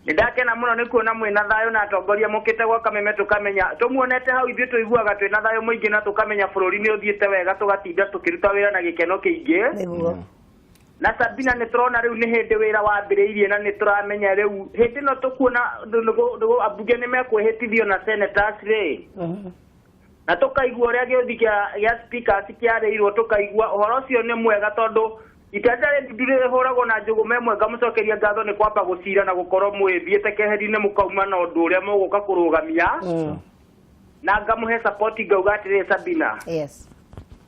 Speaker 8: Nĩndakena mũno nĩ kuona mwĩna thayũ na atongoria mũkĩte gwa Kameme tũkamenya tũmuonete hau ithuĩ tũiguaga twĩna thayũ mũingĩ na tũkamenya bũrũri nĩ ũthiĩte wega tũgatinda tũkĩruta wĩra na gĩkeno kĩingĩ.
Speaker 2: Nĩguo.
Speaker 8: Na Sabina nĩ tũrona rĩu nĩ hĩndĩ wĩra wambĩrĩirie na nĩ tũramenya rĩu hĩndĩ ĩno tũkuona ambunge nĩ mekwĩhĩtithio na senators rĩ. Na tũkaigua ũrĩa gĩũthi gĩa speakers kĩarĩirwo tũkaigua ũhoro ũcio nĩ mwega tondũ itata rĩndurĩre hũragwo na njũgũ memwe ngamucokeria ngatho nĩ kwamba gũcira na gũkorwo mwĩthiĩte keheri-inĩ mũkauma na ũndũ ũrĩa mũgũka kũrũgamia na ngamuhe support ngauga atĩrĩ Sabina.
Speaker 2: Yes.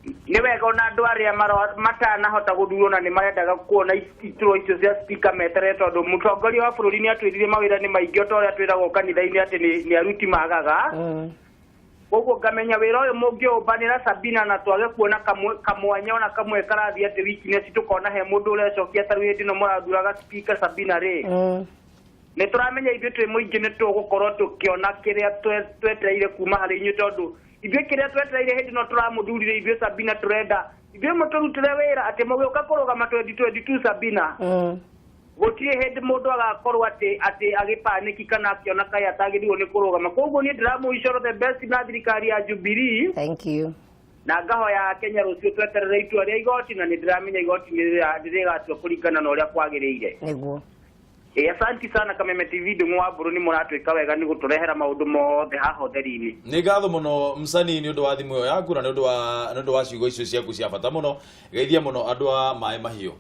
Speaker 8: Nĩ wega ona andũ arĩa matanahota gũthurwo na nĩ marendaga kuona iturwa icio cia speaker meterere tondũ mũtongoria wa bũrũri nĩ atwĩrire mawĩra nĩ maingĩ o ta ũrĩa twĩragwo kanitha-inĩ atĩ nĩ aruti magaga. Koguo ngamenya wĩra ũyũ mũngĩũmbanĩra Sabina na twage kuona kamwanya ona kamwe karathiĩ atĩ wiki-inĩ tũkona he mũndũ ũrecokia tarĩ hĩndĩ ĩno mũrathuraga speaker Sabina rĩ. Nĩ tũramenya ithuĩ twĩ mũingĩ nĩ tũgũkorwo tũkĩona kĩrĩa twetereire kuma harĩ inyuĩ tondũ ithuĩ kĩrĩa twetereire hĩndĩ ĩno tũramũthurire ithuĩ Sabina tũrenda ithuĩ mũtũrutĩre wĩra atĩ mũgĩũka kũrũgama 2022 Sabina. Gũtirĩ hĩndĩ mũndũ agakorwo atĩ agĩpanĩki kana akĩona kaĩ atagĩrĩirwo nĩ kũrũgama. Koguo niĩ ndĩramũicoro the best na thirikari ya Jubilee.
Speaker 2: Thank you.
Speaker 8: Na ngahoya Kenya rũciũ tweterere itua rĩa igoti na nĩ ndĩramenya igoti nĩrĩgatua kũringana na ũrĩa kwagĩrĩire.
Speaker 2: Nĩguo.
Speaker 8: Asanti sana Kameme TV ndũmũ wa bũrũri mũratwĩka wega nĩ gũtũrehera maũndũ mothe haha ũtheri-inĩ.
Speaker 1: Nĩ ngatho mũno msanii nĩ ũndũ wa thimũ ĩyo yaku na nĩ ũndũ wa ciugo icio ciaku cia bata mũno. Geithia mũno andũ a Mai Mahiũ.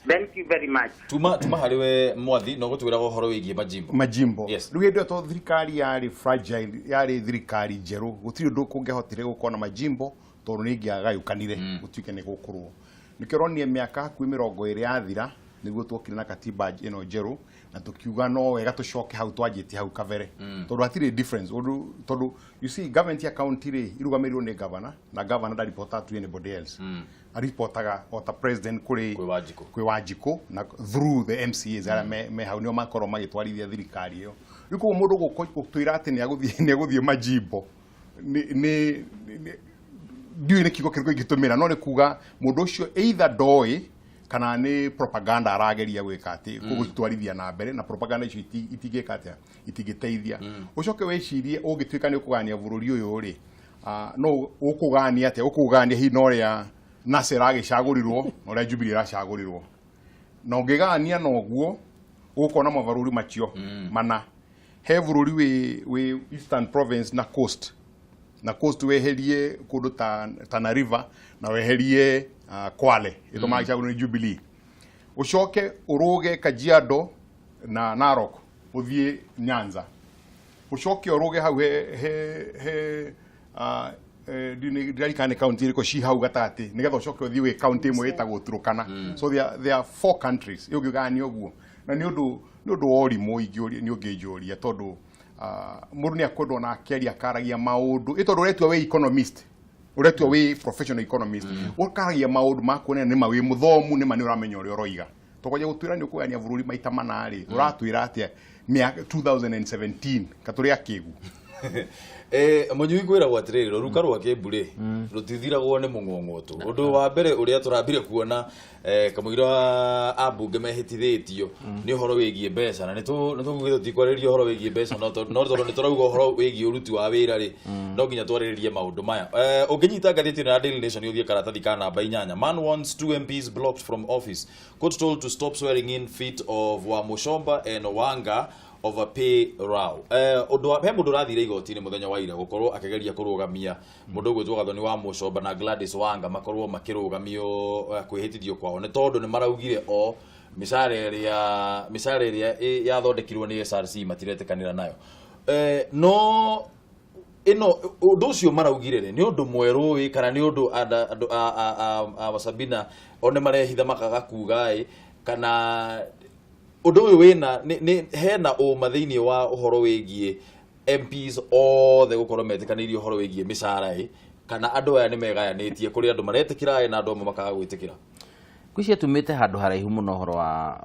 Speaker 8: Thank you very much.
Speaker 1: Tuma harĩ we Mwathi no gũtwĩra ũhoro wĩgiĩ majimbo.
Speaker 3: Rĩu hĩndĩ ĩyo thirikari yarĩ fragile, yarĩ thirikari njerũ, gũtirĩ ũndũ kũngĩahotire gũkorwo na majimbo tondũ nĩ ingĩagayũkanire gũtuĩke nĩ gũkorwo. Nĩkĩo ũronire mĩaka hakuhĩ 20 yathira nĩguo twokire na katiba ĩno njerũ na tukiuga no wega tũcoke hau twanjĩtie hau kabere tondũ hatirĩ difference tondũ you see government ya county rĩ irũgamĩrĩirwo nĩ governor na governor ndaripota to anybody else aripotaga ota president kwĩ Wanjikũ na through the MCAs arĩa me hau nĩo makorwo magĩtwarithia thirikari ĩyo. Rĩu koguo mũndũ gũtwĩra atĩ nĩ agũthiĩ majimbo ndiũĩ nĩ kiugo kĩrĩkũ ingĩtũmĩra no nĩ kuga mũndũ ũcio either ndoĩ kana nĩ propaganda arageria gwĩka atĩ gũtwarithia na mbere na propaganda icio itingĩka atĩa itingĩteithia. Ũcoke wecirie ũngĩtuĩka nĩ ũkũgania bũrũri ũyũ rĩ no ũkũgania atĩa ũkũgania hihi na ũrĩa Nasser agĩcagũrirwo na ũrĩa Jubilee ĩracagũrirwo na ũngĩgania na ũguo ũgũkona mabũrũri macio mana he bũrũri wĩ Eastern Province na coast weherie kũndũ ta Tana River na weherie Kwale ĩto magĩcagũrirwo nĩ Jubilee ũcoke ũrũge Kajiado na Narok ũthiĩ Nyanza ũcoke ũrũge hau he Dirikane county ĩrĩkũ ci hau gatagatĩ nĩgetha ũcoke ũthiĩ wĩ county ĩmwe ĩtagwo Turkana. So there are 4 countries ũngĩgania ũguo na nĩ ũndũ wa ũrimũ nĩ ũngĩnjũria tondũ mũndũ nĩ akwendwo na akĩaria akaragia maũndũ tondũ ũretua wĩ economist uretua wĩ professional economist ũkaragia maũndũ makuonera nĩ ma wĩ mũthomu nĩ ma nĩ ũramenya ũrĩa ũroiga tũkoje gũtwĩra nĩ ũkũgania bũrũri maita manarĩ ũratwĩra atĩa 2017 katũrĩ akĩgu
Speaker 1: Munyui kwira gwatiriri ruka rwa Kimbure rutithiragwo ni mungongoto undu wa mbere uria turambire kuona kamuira abunge mehitithitio ni uhoro wigie mbeca na nitugugitho tikwareria uhoro wigie mbeca no tondu niturauga uhoro wigie uruti wa wira ri no nginya twariririe maundu maya unginyita ngathiti na Daily Nation uthie karatathi ka namba 8 man wants 2 MPs blocked from office court told to stop swearing in feet of Wamuchomba and Wanga of a pay row he mundu rathire igoti-ini muthenya wa ira gukorwo akigeria kurugamia mundu gwitwo Gathoni Wamuchomba na Gladys Wanga makorwo makirugamio kwihitithio kwao ni tondu ni maraugire misara iria yathondekirwo ni SRC matiretekanira nayo no ino undu ucio maraugire ni undu mweru wi kana ni undu a Sabina one marehitha makaga kuga kana undu uyu wina ni hena uma thiini wa uhoro wigie MPs othe gukorwo metikanirie uhoro wigie misara kana andu aya ni megayanitie kuri andu maretikira na andu amwe makaga gwitikira
Speaker 4: kwiciye tumite handu haraihu muno horo wa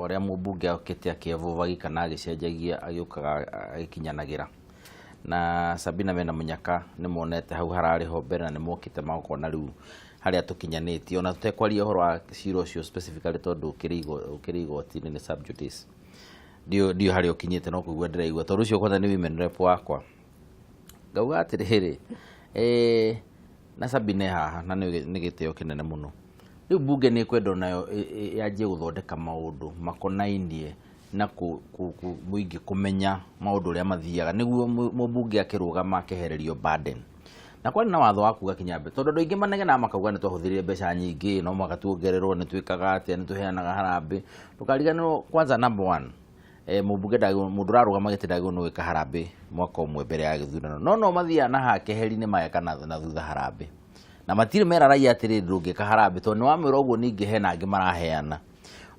Speaker 4: uria mubunge okete akievuvagi kana agicenjagia agiukaga agikinyanagira na Sabina mena munyaka ni monete hau harari ho mbere na ni mokite magokona riu haria tukinyanĩtie ona tutekwaria uhoro wa ciro ucio specifically tondu ukirigoti ni sub judice dio haria ukinyite no kugwa ndiraigua tondu ucio kwanza ni women rep wakwa ngauga atiriri na Sabina haha na ni gitio kinene muno riu bunge ni kwenda nayo yanjie guthondeka maundu makonainie na muingi kumenya maundu uria mathiaga niguo mubunge akirugama akehererio burden na kwani na watho wa kuga kinyambe tondu ndoingi manege na makauga ni twahuthirie mbeca nyingi no mwaka tuongererwo ni twikaga atia ni tuheanaga harambe tukariganirwo kwanza number 1 mubunge mundu rarugama gitindagwo no wika harambe mwaka umwe mbere ya githurano no mathia na hake heri-ini maya kana na thutha harambe na matire mera raia atiri ndungika harambe tondu ni wamwira uguo ningi hena angi maraheana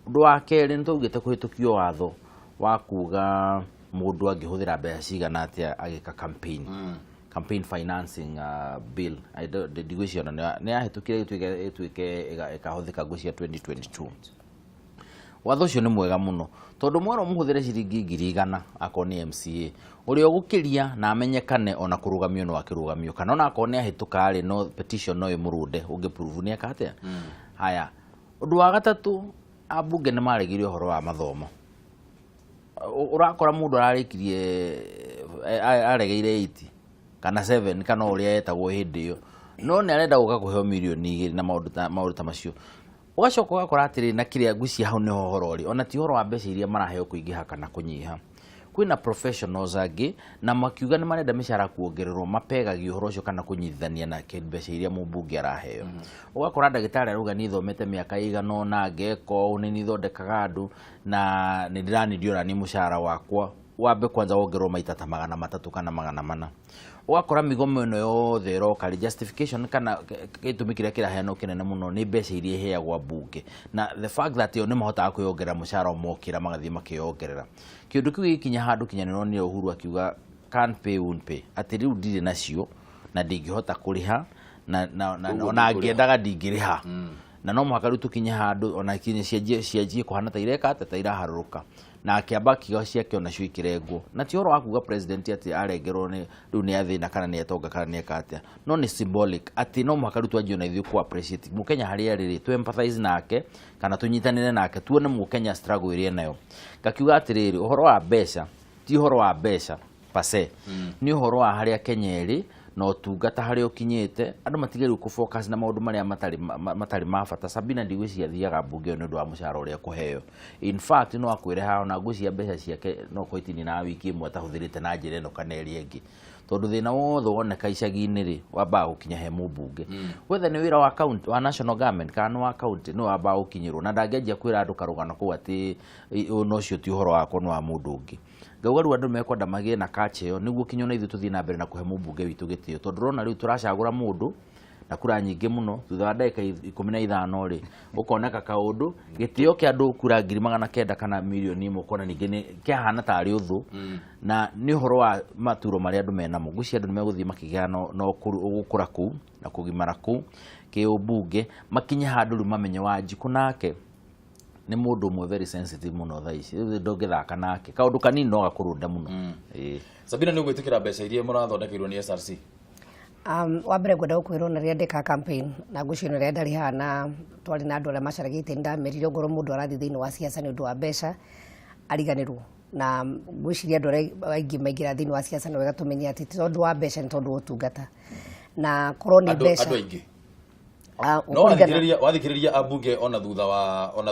Speaker 4: undu wa keri ni tugite kuhitukio watho wa kuga mundu angihuthira mbeca cigana atia agika campaign financing bill ndigwiciona ni ahitukire ituike ikahuthika ngucia 2022 watho ucio ni mwega muno tondu mwana muhuthire ciringi 100,000 akoni MCA uria gukiria na amenyekane ona kurugamio no akirugamio kana ona akoni ahituka ari no petition no imurunde ungiprove ni akatia haya undu wa gatatu abunge ni maregirio horo wa mathomo urakora mundu ararikirie aregeire 8 kana 7 kana uria etagwo hindi yo no ni arenda guka kuheo milioni 2 na maundu ta macio ugacoka ugakora atiri na kiria ngucia hau ni horori ona ti horo wa mbeca iria maraheo kuingiha kana kunyiha kwina professionals angi na makiuga ni marenda mishara kuongererwo mapegagio horo ucio kana kunyithania na mbeca iria mubunge araheo ugakora ndagitari aruga ni thomete miaka igano na ngeko ni thondekaga andu na ni ndirani ndiora ni mushara wakwa wambe kwanza wongerwo maita ta 300 kana 400 ugakora migomo ino yothe roka justification kana gitumi kiria kiraheano kinene muno ni mbeca iria heagwa bunge na the fact that yo ni mahota kwiyongerera mushara mokira magathie makiyongerera kindu kiu gikinya handu kinyaniro ni Uhuru akiuga can pay won't pay ati riu ndire nacio na ndingihota kuriha na angiendaga ndingiriha na no mwaka riu tukinya handu ona kinye cianjie kuhana ta ireka ta iraharuruka na akiamba kigo ciake ona cio ikirengwo na ti horo wa kuga president ati arengerwo ni riu ni athina kana ni etonga kana ni ekatia no ni symbolic ati no mwaka riu twanjio na ithuĩ ku appreciate mukenya haria riri tu empathize nake kana tunyitanire nake tuone mukenya struggle iria nayo ngakiuga atiriri uhoro wa mbeca ti horo wa mbeca pase ni horo wa haria Kenya iri no tungata haria ukinyite andu matigeri ku focus na maundu maria matari mabata Sabina ndigwiciria thiaga bunge ni undu wa mushara uria kuheo in fact no akwire ha na ngucia mbeca ciake no koitini na wiki imwe tahuthirite na njira ino kana eri engi tondu thina wothe woneka icagi-ini ri wamba gukinya he mubunge wethe ni wira wa county wa national government kana wa county no wamba gukinyirwo na ndangeanjia kwira andu karugano ku ati no cio ti uhoro wakwa no wa mundu ungi ngauga riu andu mekwenda magie na kache yo niguo kinyo na ithu tuthii na mbere na kuhe mubunge witu gitio tondu rona riu turacagura mundu na kura nyingi muno thutha wa ndagika 15 ri ukoneka kaundu gitio kia andu kura 900 kana milioni 1 ukona ningi ni kiahana ta ari uthu na ni horo wa maturo maria andu menamo ngucia andu meguthii makigia no gukura ku na kugimara ku ki ubunge makinya handu riu mamenye Wanjiku nake nĩ mũndũ ũmwe very sensitive muno thaa ici ndũngĩthaka nake kaũndũ kanini no gakũrũnda muno.
Speaker 1: Sabina nĩ ũgwĩtĩkĩra mbeca iria mũrathondekeirwo nĩ SRC?
Speaker 2: Wa mbere ngwenda gũkwĩrwo na rĩrĩa ndĩka campaign na ngũcio rĩrĩa ndarĩ haha na twarĩ na andũ arĩa macaragĩte ndamerire ngorwo mũndũ arathiĩ thĩinĩ wa siasa nĩ ũndũ wa mbeca ariganĩrwo, na ngwĩciria andũ arĩa aingĩ maingĩra thĩinĩ wa siasa nĩ wega tũmenye atĩ ti tondũ wa mbeca nĩ tondũ wa ũtungata na korwo nĩ mbeca.
Speaker 1: Andũ aingĩ no wathikĩrĩria ambunge ona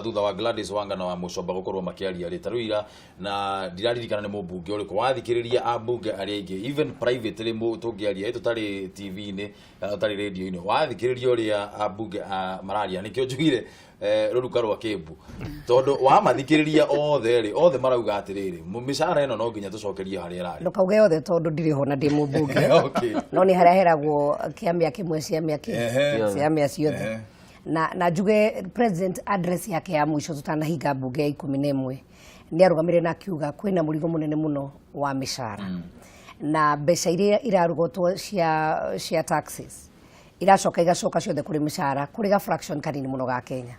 Speaker 1: thutha wa Gladys Wanga na wa Muchomba gũkorwo makĩaria rĩ tarũ ira, na ndiraririkana nĩ mũmbunge ũrĩkũ wathikĩrĩria ambunge arĩa aingĩ even privately tũngĩaria tũtarĩ TV-inĩ kana tũtarĩ radio-inĩ, wathikĩrĩria ũrĩa ambunge mararia nĩkĩo njugire rũruka rwa Kĩmbu tondũ wamathikĩrĩria othe marauga atĩrĩrĩ mĩcara ĩno no nginya tũcokerie harĩa ĩrarĩ.
Speaker 2: Ndũkauge othe tondũ ndirĩ ho na ndĩ mũmbunge no nĩ harĩa heragwo kĩamĩa kĩmwe ciamĩa ciothe na njuge president address yake ya mũico tutanahinga mbunge ya 11 nĩ arũgamire na kiuga kwĩna mũrigo mũnene mũno wa mĩcara na mbeca iria irarugotwo cia taxes iracoka igacoka ciothe kũrĩ mĩcara kũrĩ ga fraction kanini mũno ga Kenya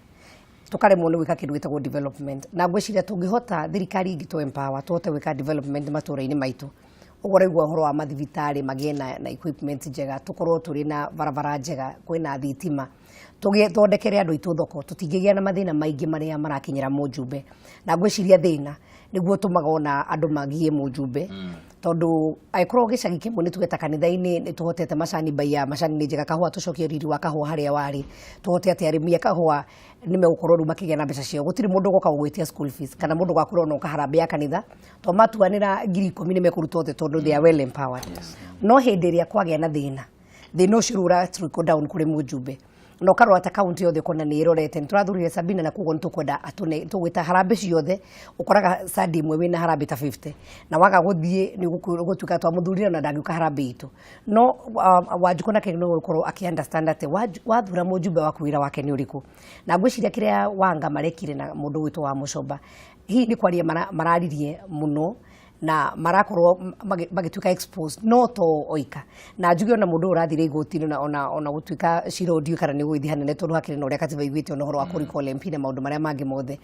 Speaker 2: tukaremwo nĩ gwĩka kĩndũ gĩtagwo development, na ngwĩciria tũngĩhota thirikari ingĩ to empower tuhote gwĩka development matũũra-inĩ maitũ. Ũguo raigua ũhoro wa mathibitarĩ magĩe na equipment njega, tũkorwo tũrĩ na barabara njega, kwĩna thitima, tũgĩthondekere andũ aitũ thoko, tũtingĩgĩa na mathĩna maingĩ marĩa marakinyĩra Mũjumbe. Na ngwĩciria thĩna nĩguo tũmaga ona andũ magiĩ Mũjumbe tondu aikorwo gĩcagi kĩmwe nĩ tugeta kanitha-inĩ nĩ tuhotete macani baiya macani nĩ njega, kahũa tũcokie riri wa kahũa harĩa warĩ, tuhote atĩ arĩmi a kahũa nĩ megũkorwo rĩu makĩgĩa na mbeca ciao. Gũtirĩ mũndũ ũgoka gũgwĩtia school fees kana mũndũ ũgakorwo no kaharambĩ ya kanitha to matuanĩra 10,000 nĩ mekũruta othe tondũ they are well empowered. No hĩndĩ ĩrĩa kwagĩa na thĩna ũcio ũra trickle down kũrĩ Mũjumbe no karora ta kaunti yothe kona nĩ ĩrorete. Nĩ tũrathurire Sabina na kugo nĩ tũkwenda tũgwĩta harambĩ ciothe, ũkoraga sadi ĩmwe wĩna harambĩ ta 50 na waga gũthiĩ nĩ gũtuĩka twamũthurire na ndangĩũka harambĩ itũ. No Wanjikũ nake no gũkorwo akĩ-understand atĩ wathura Mũjumbe waku wĩra wake nĩ ũrĩkũ. Na ngwĩciria kĩrĩa Wanga marekire na mũndũ wĩtwo wa Muchomba hihi nĩ kwaria mararirie mũno na marakorwo magĩtuĩka exposed no to oika. Na njuge ona mũndũ ũrathire igoti-inĩ ona gũtuĩka cira ũndiũ kana nĩ gũgĩthiĩ hanene tondũ hakĩrĩ na ũrĩa katiba igwĩte ona ũhoro wa kũrikwo MP na maũndũ marĩa mangĩ mothe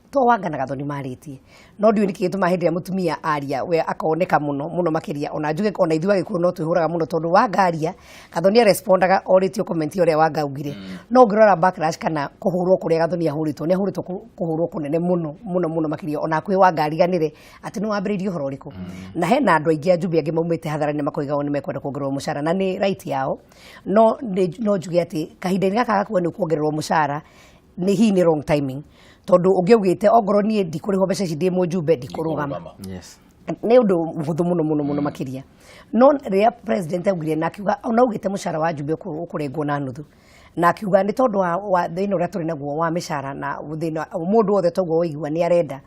Speaker 2: to Wanga na Gathoni marĩtie. No ndiũ nĩkĩ gĩtũma hĩndĩ ĩrĩa mũtumia aria we akaoneka mũno makĩria. Ona njuge ona ithuĩ Agĩkũyũ no twĩhũraga mũno tondũ Wanga aria Gathoni arespondaga orĩtio comment ũrĩa Wanga augire. No ũngĩrora backlash kana kũhũrwo kũrĩa Gathoni ahũrĩtwo nĩ ahũrĩtwo kũhũrwo kũnene mũno makĩria. Ona kwĩ Wanga ariganĩre atĩ nĩ wambĩrĩirie ũhoro ũrĩkũ. Na hena andũ aingĩ Ajumbe angĩ maumĩte hathara-inĩ makoiga nĩ mekwenda kuongererwo mũcara na nĩ right yao. No njuge atĩ kahinda-inĩ gaka gakuo nĩ kuongererwo mũcara nĩ hihi nĩ wrong timing. Tondu ũngĩugĩte ongorwo niĩ ndikũrĩhwo mbeca ici ndĩ Mũjumbe ndikũrũgama. Nĩ ũndũ mũhũthũ mũno makĩria. No rĩrĩa president augire na akiuga ona ugĩte mũcara wa Ajumbe ũkũrengwo na nuthu na akiuga nĩ tondũ wa thĩna ũrĩa tũrĩ naguo wa mĩcara na thĩna mũndũ wothe toguo waigua nĩ arenda.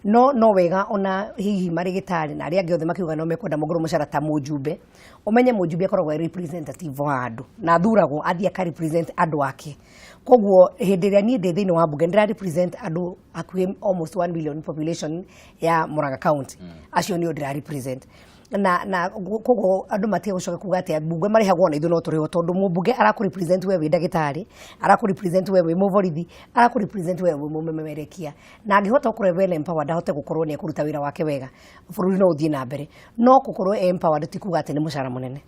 Speaker 2: No wega ona hihi marĩgĩtarĩ na arĩa angĩ othe makiuga no mekwenda mongererwo mũcara ta Mũjumbe. Ũmenye Mũjumbe akoragwo representative wa andũ na athuragwo athiĩ aka represent andũ ake. Koguo hĩndĩ ĩrĩa niĩ ndĩ thĩinĩ wa mbunge ndĩra represent andũ hakuhĩ almost 1 million population ya Murang'a County. Acio nĩo ndĩra represent. Na koguo andũ matige gũcoka kuga atĩ mbunge marĩhagwo na ithuĩ no tũrĩhwo tondũ mũmbunge arakũrepresent we wĩ ndagĩtarĩ, arakũrepresent we wĩ mũborithi, arakũrepresent we wĩ mũmemerekia. Na angĩhota gũkorwo well empowered ahote gũkorwo nĩ ekũruta wĩra wake wega, bũrũri no ũthiĩ na mbere. No gũkorwo empowered ti kuga atĩ nĩ mũcara mũnene.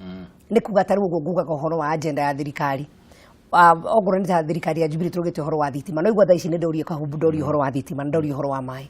Speaker 2: Nĩ kuga atĩ rĩu ngugaga ũhoro wa agenda ya thirikari. Ongorwo nĩ ta thirikari ya Jubilee tũrũgĩte ũhoro wa thitima no igua thaa ici nĩ ndorie Kahumbu ndorie ũhoro wa thitima ndorie ũhoro wa maĩ.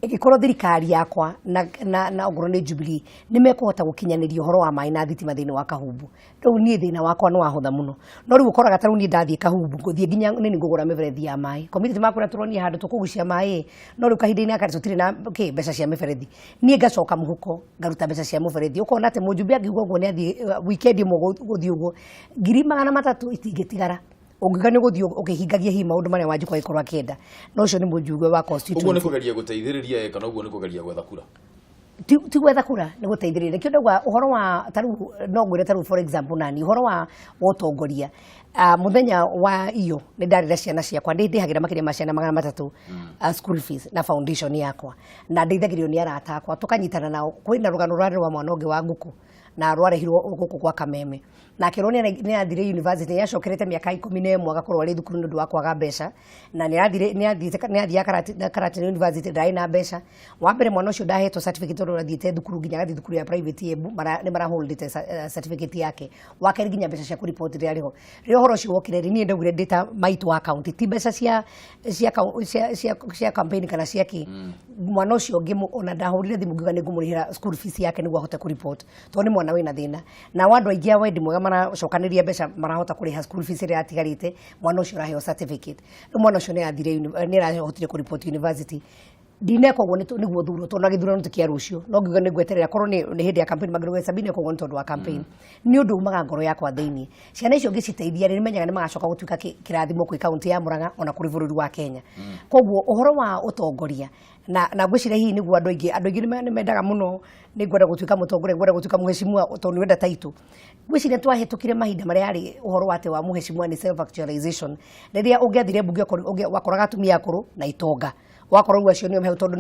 Speaker 2: Ĩngĩkorwo thirikari yakwa na ongorwo nĩ Jubilee nĩ mekũhota gũkinyanĩria ũhoro wa maĩ na thitima thĩinĩ wa Kahumbu, rĩu niĩ thĩna wakwa nĩ wahũtha mũno. No rĩu ũkoraga ta rĩu niĩ ndathiĩ Kahumbu ngũthiĩ nginya nĩ ngũgũra mĩberethi ya maĩ, community makũra tũronia handũ tũkũgucia maĩ no rĩu kahinda-inĩ aka tũtirĩ na mbeca cia mĩberethi. Niĩ ngacoka mũhuko ngaruta mbeca cia mũberethi. Ũkona atĩ Mũjumbe angiuga ũguo nĩ athiĩ weekend ĩmwe gũthiĩ ũguo 300,000 itingĩtigara. Ũngĩga nĩ gũthiĩ ũkĩhingagia hihi maũndũ marĩa Wanjikũ agĩkorwo akĩenda. No ũcio nĩ Mũjumbe wa constituency.
Speaker 1: Ũguo nĩ kũgeria gũteithĩrĩria kana ũguo nĩ kũgeria gwetha kura?
Speaker 2: Ti gwetha kura nĩ gũteithĩrĩria. Kĩo ndauga ũhoro wa tarĩu no ngwĩre tarĩu for example nani ũhoro wa ũtongoria. Mũthenya wa iyo nĩ ndarĩra ciana ciakwa ndĩhagĩra makĩria ma ciana 300 school fees na foundation yakwa na ndeithagĩrio nĩ arata akwa tũkanyitana nao. Kwĩna rũgano rwarĩ rwa mwana ũngĩ wa Ngũkũ na rwarehirwo guku kwa Kameme na kironi ni athire university ya cokerete miaka 11 agakorwo ari thukuru ndu wa kwaga mbeca na ni athia karate university ndai na mbeca wa mbere mwana ucio ndahetwo certificate ro athiete thukuru nginya gathi thukuru ya private yebu ni mara holdete certificate yake wakeri nginya mbeca cia ku report ri ariho rio horo cio wokire ri ni ndagure data maitu account ti mbeca cia campaign kana cia ki mwana ucio ngimu ona ndahurire thimu ngiga ni ngumurihira school fees yake niguo ahote ku report to ni mwana wina thina na wandu aingi a wendi mwega maracokaniria mbeca marahota kuriha school fees ria atigarite mwana ucio raheo certificate mwana ucio ni athire ni rahotire ku report university dine koguo niguo thuro to na githurano tikia rucio no ngiga ni gweterera korwo ni hindi ya campaign magirwe sabine koguo ni tondu wa campaign ni undu umaga ngoro yakwa thiini ciana icio ngiciteithia ni menyaga ni magacoka gutuika kirathimo kwi kaunti ya Murang'a ona kuri bururi wa Kenya koguo uhoro wa utongoria na gwicire hihi niguo andu aingi ni mendaga muno ni ngwenda gutuika mutongoria ngwenda gutuika muheshimiwa to ni wenda taitu gwicire twahetukire mahinda maria yari uhoro wate wa muheshimiwa ni self actualization riria ungiathire bunge wakoraga atumia akuru na itonga wakorwo acio nio mehe tondu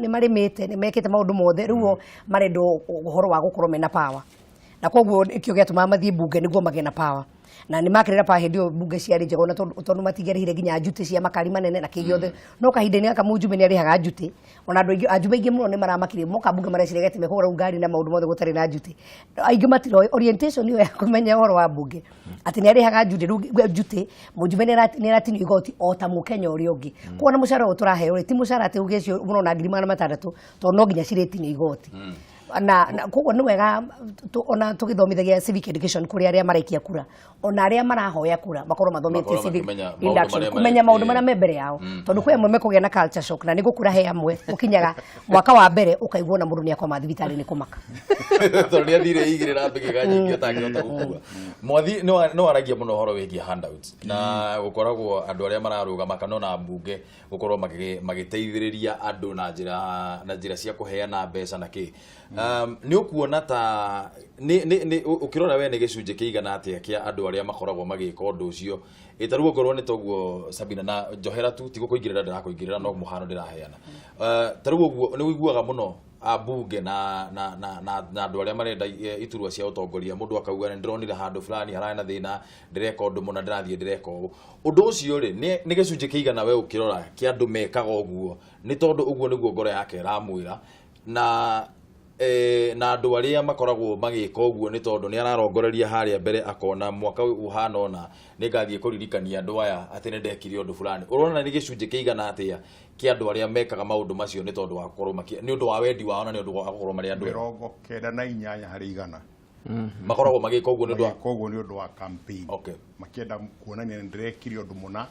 Speaker 2: ni marimite ni mekite maundu mothe riu marendo uhoro wa gukorwo mena power na koguo ikio giatuma mathie bunge niguo mage na power na ni makirira pa hendio bunge ciari njego na tondu matigerire nginya njute cia makari manene na kigiothe no kahinda-ini aka munjume ni arihaga njute ona andu anjume ingi muno ni maramakire moka bunge marecirigete mekugura ngari na maundu mothe gutari na njute aingi matiro orientation iyo ya kumenya uhoro wa bunge ati ni arihaga njute munjume ni ratini igoti o ta mukenya uri ungi kuona mucara uturaheo ti mucara ati ugecio muno na 6,600 to no nginya ciretini igoti na koguo ni wega ona tugithomithagia civic education kuri aria maraikia kura ona aria marahoya kura makorwo mathomete civic induction kumenya maundu maria me mbere yao tondu kwe amwe mekugia na culture shock na nigukura he amwe ukinyaga mwaka wa mbere ukaigua na mundu ni akoma thibitari ni kumaka
Speaker 1: tondu ni athire igirira mbigiga nyingi atangihota gukua mwathi no aragia muno horo wigie handouts na gukoragwo andu aria mararugama kanona mbunge gukorwo magiteithiriria andu na njira cia kuheana mbeca na ki ni ukuona ta ni ukirora we ni gicunje kiigana atia kia andu aria makoragwo magika undu ucio itarugo korwo ni toguo Sabina na njohera tu tigo kuingirira ndirakuingirira no muhano ndiraheana tarugo guo ni wiguaga muno abunge na andu aria marenda iturwa cia utongoria mundu akauga ni ndronire handu fulani harana thina ndireka undu muna ndirathie ndireka undu ucio ri ni gicunje kiigana we ukirora kia andu mekaga uguo ni tondu uguo niguo ngoro yake ramwira na andu aria makoragwo magika uguo ni tondu ni ararongoreria haria mbere akona mwaka uhana ona ni ngathie kuririkania andu aya ati ni ndekire undu fulani urona ni gicunje kiigana atia kia andu aria mekaga maundu macio ni tondu wa korwo ni undu wa wendi wao na ni undu wa gukorwo mari andu
Speaker 3: 98 harĩ 100
Speaker 1: makoragwo magika uguo ni
Speaker 3: undu wa campaign makienda kuonania ndirekire undu muna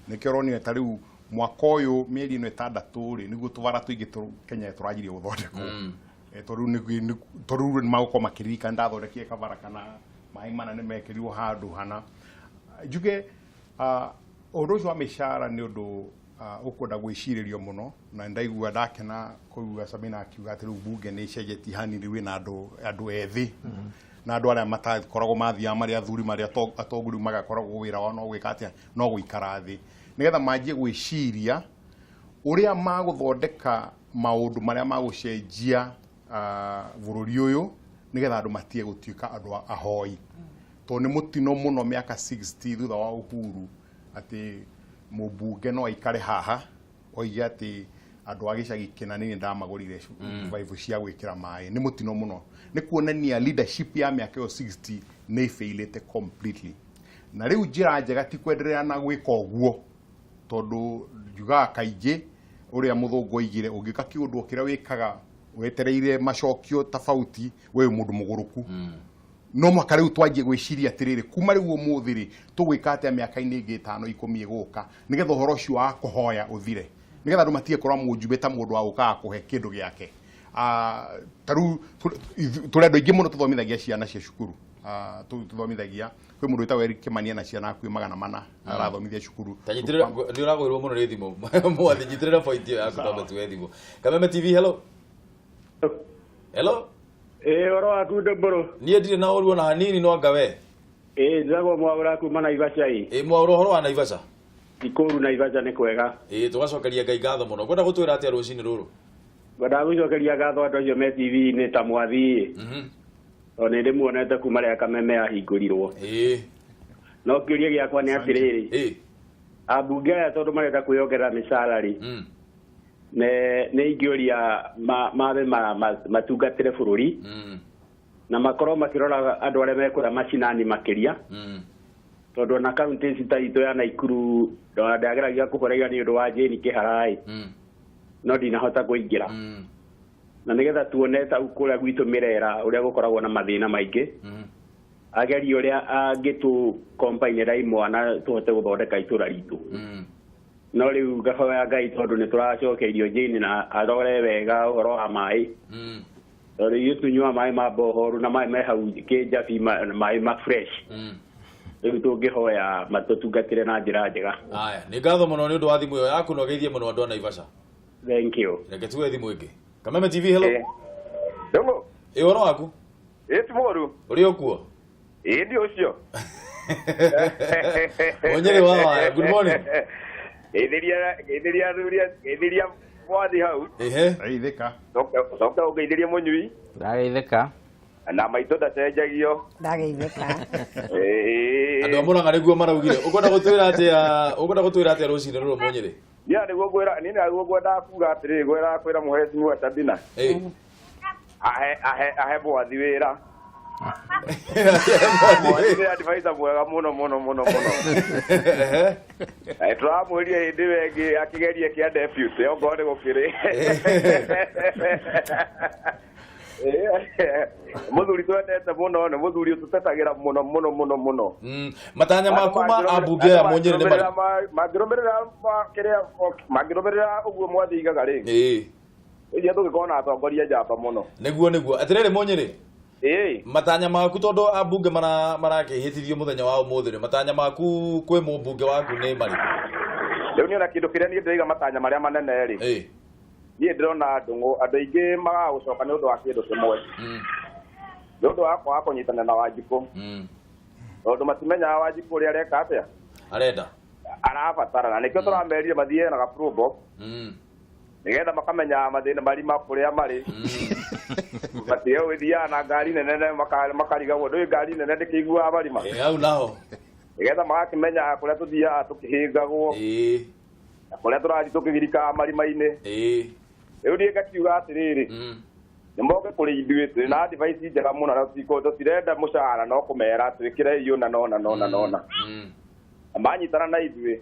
Speaker 3: nikio ronire ta riu mwaka uyu mieri ino 6 ri niguo tuvara tuingi Kenya turajirie guthondekwo toru ni mauko makirika ndathondekie kavara kana mai mana ni mekirirwo handu hana njuge undu ucio wa mishara ni undu ukunda gwiciririo muno na ndaigua ndakena kuigua Sabina akiuga ati riu bunge ni cenjeti hanini wina andu ethi na andu aria matakoragwo mathia mari athuri mari atonguri magakoragwo wira wao no gwika atia no guikara thi nigetha manjie gwiciria uria maguthondeka maundu maria magucenjia bururi uyu nigetha andu matie gutuika andu ahoi to ni mutino muno miaka 60 thutha wa uhuru ati mubunge no aikare haha oige ati andu agicagi kinani ndamagurire vibe cia gwikira mai ni mutino muno ni kuonania leadership ya miaka 60 ni failite completely na riu njira njega ti kwenderea na gwika uguo tondu juga kaingi uria muthungu oigire ungika kiundu kiria wikaga wetereire macokio tofauti we mundu muguruku no mwaka riu twanjie gwiciria atiriri kuma riu umuthiri tugwika atia miaka-ini ingi 5 10 iguka nigetha uhoro ucio wa kuhoya uthire nigetha andu matie korwa munjumbe ta mundu wa guka kuhe kindu giake taru turendo ingi muno tuthomithagia ciana cia cukuru tuthomithagia kwi mundu witagwo Eric Kimania na ciana kwi 400 arathomithia cukuru
Speaker 1: tanyitirira ni uragwirwo muno ni thimu mwathi nyitirira point ya kutomba tu thimu Kameme TV hello
Speaker 9: oro akude bro
Speaker 1: nie ndire na oruo na hanini no anga we
Speaker 9: njago mwaura kuma Naivasha hii
Speaker 1: mwaura horo wa Naivasha
Speaker 9: ikuru Naivasha ni kwega
Speaker 1: tugacokeria ngai ngatho muno gwenda gutwira atia rucini ruru
Speaker 9: gwenda gucokeria ngatho andu acio me TV ni ta mwathi Ona ndi muonete kuma ria Kameme ahingũrirwo. No kĩũria gĩakwa nĩ atĩrĩrĩ. Ambunge aya tondũ marenda kwĩongerera mĩcara-rĩ. Nĩ ingĩũria mabe matungatĩre bũrũri. Na makorwo makĩrora andũ arĩa mekũra macinani makĩria. Tondũ na kaunti citaitu ya Naikuru ndageragia kũhoreria nĩ ũndũ wa Jane Kĩhara-ĩ. No ndinahota kũingĩra. Na nigetha tuone ta kũrĩa gwitũ Mirera ũrĩa gũkoragwo na mathĩna maingĩ. Ageri ũrĩa angĩtũ combine imwana tuhote gũthondeka itũra ritũ. No rĩu ngahoya Ngai tondũ nĩ tũracokeirio Jane na arore wega ũhoro wa maĩ. Tondũ ithuĩ tunyua maĩ ma bohoru na maĩ me hau kĩnjabi maĩ ma fresh. Rĩu tũngĩhoya matũtungatĩre na njĩra njega.
Speaker 1: Aya, nĩ ngatho mũno nĩ ũndũ wa thimũ ĩyo yaku na ũgeithie mũno andũ a Naivasha.
Speaker 9: Thank you.
Speaker 1: Reke tuwe thimũ ĩngĩ. Kameme TV, hello.
Speaker 10: Hello.
Speaker 1: Ũhoro waku?
Speaker 10: Ti mũru.
Speaker 1: Ũrĩ o kuo?
Speaker 10: Ndi ũcio.
Speaker 1: Onyere wawa, good morning.
Speaker 10: Geithĩria mwathi hau.
Speaker 3: Geithĩka.
Speaker 10: Coka ũgeithĩrie mũnyui.
Speaker 4: Ndageithĩka.
Speaker 10: Na maitũ ndacenjagio.
Speaker 2: Ndageithĩka.
Speaker 1: Andũ a Mũrang'a nĩguo maraugire. Ũkwenda gũtwĩra atĩa rũcinĩ rũrũ Mũnyere?
Speaker 10: Ya nĩguo ngwĩra nini nĩguo ngwenda kuga atĩrĩrĩ ngwĩra kwĩra mũheci wa Sabina. Ahe mwathi wĩra. Mwathi advisor mwega mũno. Tũramwĩria hĩndĩ ĩyo ĩngĩ akĩgerie kĩa deputy ongorwo nĩ gũkĩrĩ. Mũthuri twendete mũno nĩ mũthuri ũtũtetagĩra mũno.
Speaker 1: Matanya maku ma ambunge ya Mũnyere nĩ
Speaker 10: mangĩrũmĩrĩra ũguo mwathi igaga rĩ. Ĩrĩa tũgĩkorwo na atongoria njamba mũno.
Speaker 1: Nĩguo atĩrĩrĩ Mũnyere. Matanya maku tondũ ambunge marakĩhĩtithio mũthenya wa ũmũthĩ matanya maku kwĩ mũmbunge waku nĩ marĩkũ?
Speaker 10: Rĩu niĩ na kĩndũ kĩrĩa niĩ ndĩraiga matanya marĩa manene rĩ. Niĩ ndĩrona andũ aingĩ magagũcoka nĩ ũndũ wa kĩndũ kĩmwe. Nĩ ũndũ wa kwaga kũnyitana na Wanjikũ. Tondũ matimenyaga Wanjikũ ũrĩa areka atĩa.
Speaker 1: Arenda.
Speaker 10: Arabatara na nĩkĩo tũramerire mathiĩ na ga-probo. Nĩgetha makamenya mathĩna marima kũrĩa marĩ. Mathiĩ gũthiaga na ngari nene makarigagwo ndũĩ ngari nene ndĩkĩiguaga marima.
Speaker 1: Hau naho.
Speaker 10: Nĩgetha magakĩmenya kũrĩa tũthiaga tũkĩhĩngagwo. Na kũrĩa tũrathiĩ tũkĩgirikaga marima-inĩ. Rĩu niĩ ngakiuga atĩrĩrĩ. Nĩ moke kũrĩ ithuĩ tũrĩ na advice njega mũno na tũtirenda mũcara no kũmera twĩkĩre iyo na nona. Manyitana na ithuĩ.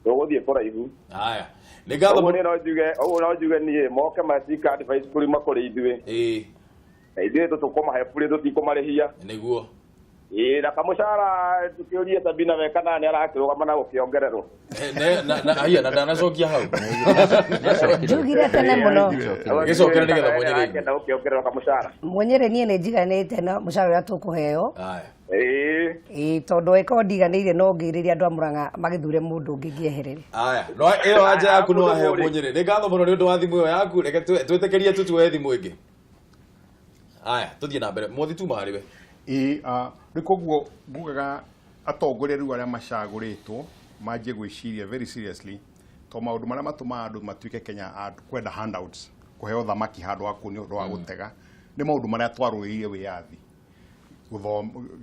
Speaker 10: Tũgũthiĩ kũraihu.
Speaker 1: Haya.
Speaker 10: Ũguo no njuge niĩ moke matika advice kũrĩ ithuĩ. Na ithuĩ tũkũmahe bure tũtikũmarĩhia.
Speaker 1: Nĩguo.
Speaker 10: Na kamũcara tukĩũria Sabina wekana nĩ arakĩrũgama na gũkĩongererwo.
Speaker 1: Na ndanacokia hau.
Speaker 2: Njugire tene mũno.
Speaker 1: Gĩcokere nĩgetha Mũnyere.
Speaker 10: Akenda gũkĩongererwo kamũcara.
Speaker 2: Mũnyere niĩ nĩ njiganĩte na mũcara ũrĩa tũkũheo. Tondũ ĩkorwo ndiganĩire no ngĩrĩria andũ a Mũrang'a magĩthure mũndũ ũngĩ ngĩeherere.
Speaker 1: No ĩyo anja yaku no aheo Mũnyere. Nĩ ngatho mũno nĩ ũndũ wa thimũ ĩyo yaku. Reke twĩtĩkĩrie tũtuoe thimũ ĩngĩ. Tũthiĩ na mbere. Mwathi tuma harĩ we.
Speaker 3: Nĩ koguo ngugaga atongoria rĩu arĩa macagũrĩtwo manjie gwĩciria very seriously to maũndũ marĩa matũmaga andũ matuĩke Kenya kwenda handouts kũheo thamaki handũ wa kuonio ũndũ wa gũtega nĩ maũndũ marĩa twarũĩrĩire wĩyathi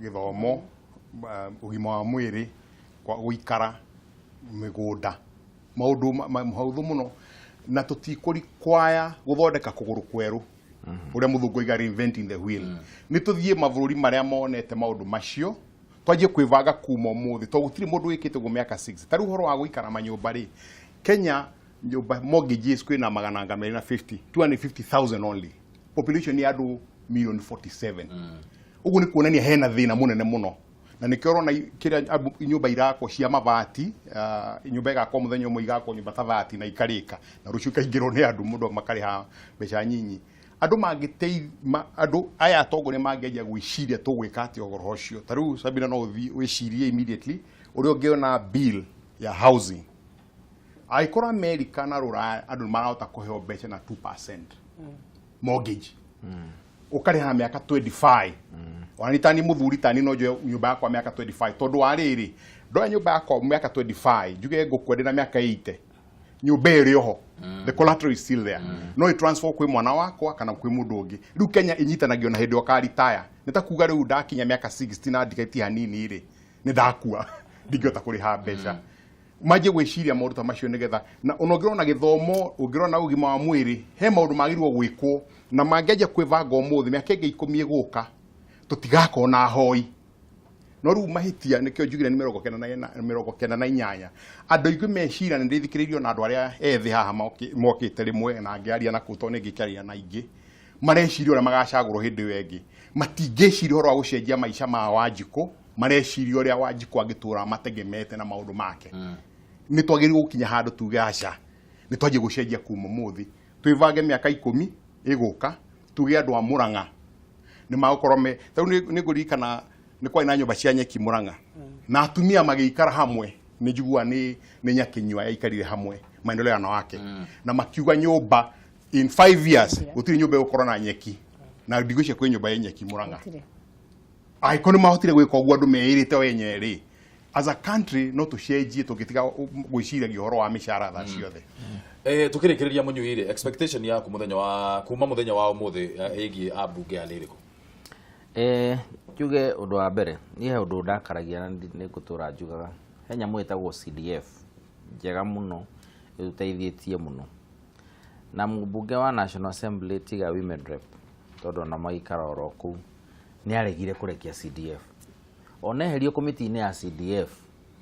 Speaker 3: gĩthomo ũgima wa mwĩrĩ gũikara mĩgũnda maũndũ mahũthũ mũno na tũtikũrikwaya gũthondeka kũgũrũ kwerũ uria muthungu iga reinventing the wheel ni tuthie mabũrũri maria monete maundu macio twanjie kwivanga kuma umuthi to gutiri mundu wikite go miaka 6 tari uhoro wa guikara manyumba ri Kenya nyumba mortgages kwina magana ngameri na 250,000 only population ya andu million 47 ugu ni kuonania hena thina munene muno na nikio na kiria nyumba irako cia mabati nyumba igako muthenya umwe igako nyumba ta 30 na ikarika na rucio kaingiro ni andu mundu makariha mbeca nyinyi andu andu aya atongoria mangeja gwiciria tugwika ati ogoro ucio taru Sabina no wicirie immediately uri ungiona bill ya housing aikora America na rura andu marahota kuheo mbeca na 2% mortgage ukariha miaka 25 wanitani muthuri tani no jo nyumba yakwa miaka 25 tondu wariri ndoya nyumba yakwa miaka 25 juge ngukwende na miaka 80 nyumba iri oho the collateral is still there no i transfer kwi mwana wakwa kana kwi mundu ungi riu Kenya inyitanagio na hindi okari taya nitakuga riu ndakinya miaka 60 na ndiketi hanini ri ni ndakua ndingĩhota kũrĩha mbeca maje gwĩciria maũndũ ta macio nĩgetha na onogirwo na gĩthomo ũngirwo na ũgima wa mwĩrĩ he maũndũ magĩrĩirwo gwĩkwo na mangĩanjia kwĩbanga ũmũthĩ mĩaka ĩngĩ 10 ĩgũka tũtigakorwo na hoi no rĩu mahĩtia nĩkĩo njugire nĩ 98 andũ aingĩ meciria nĩ ndĩthikĩrĩirio na andũ arĩa ethĩ haha mokĩte rĩmwe na ngĩaria na kũtwo nĩ ngĩkaria na ingĩ mareciria ũrĩa magacagũrwo hĩndĩ ĩyo ĩngĩ matingĩciria ũhoro wa gũcenjia maica ma Wanjikũ mareciria ũrĩa Wanjikũ angĩtũra mategemete na maũndũ make nĩ twagĩrĩirwo gũkinya handũ tuge aca nĩ twanjie gũcenjia kuma mũthĩ twĩbange mĩaka 10 ĩgũka tuge andũ a Mũrang'a nĩ magũkorwo me rĩu nĩ ngũririkana nĩ kwarĩ na nyũmba cia nyeki Mũrang'a na atumia magĩikara hamwe nĩ njigua nĩ Nyakinyua yaikarire hamwe maendeleo ya wanawake na makiuga nyũmba in 5 years gũtirĩ nyũmba ĩgũkorwo na nyeki na ndigũicia kwĩ nyũmba ya nyeki Mũrang'a aikoni mahotire gwĩka ũguo andũ meĩrĩte wenye rĩ as a country no tucenjie tũgĩtiga gwĩciragia ũhoro wa mĩcara tha ciothe
Speaker 1: tukĩrĩkĩrĩria Mũnyuire expectation yaku muthenya wa kuma muthenya wa ũmũthĩ ĩgiĩ ambunge ya rĩrĩkũ
Speaker 4: njuge ũndũ wa mbere niĩ he ũndũ ndakaragia na nĩ ngũtũra njugaga he nyamũ ĩtagwo CDF njega mũno ĩteithĩtie mũno na mũmbunge wa National Assembly tiga women rep tondũ na maikara oro kũu nĩ aregire kũrekia CDF oneherio komiti-inĩ ya CDF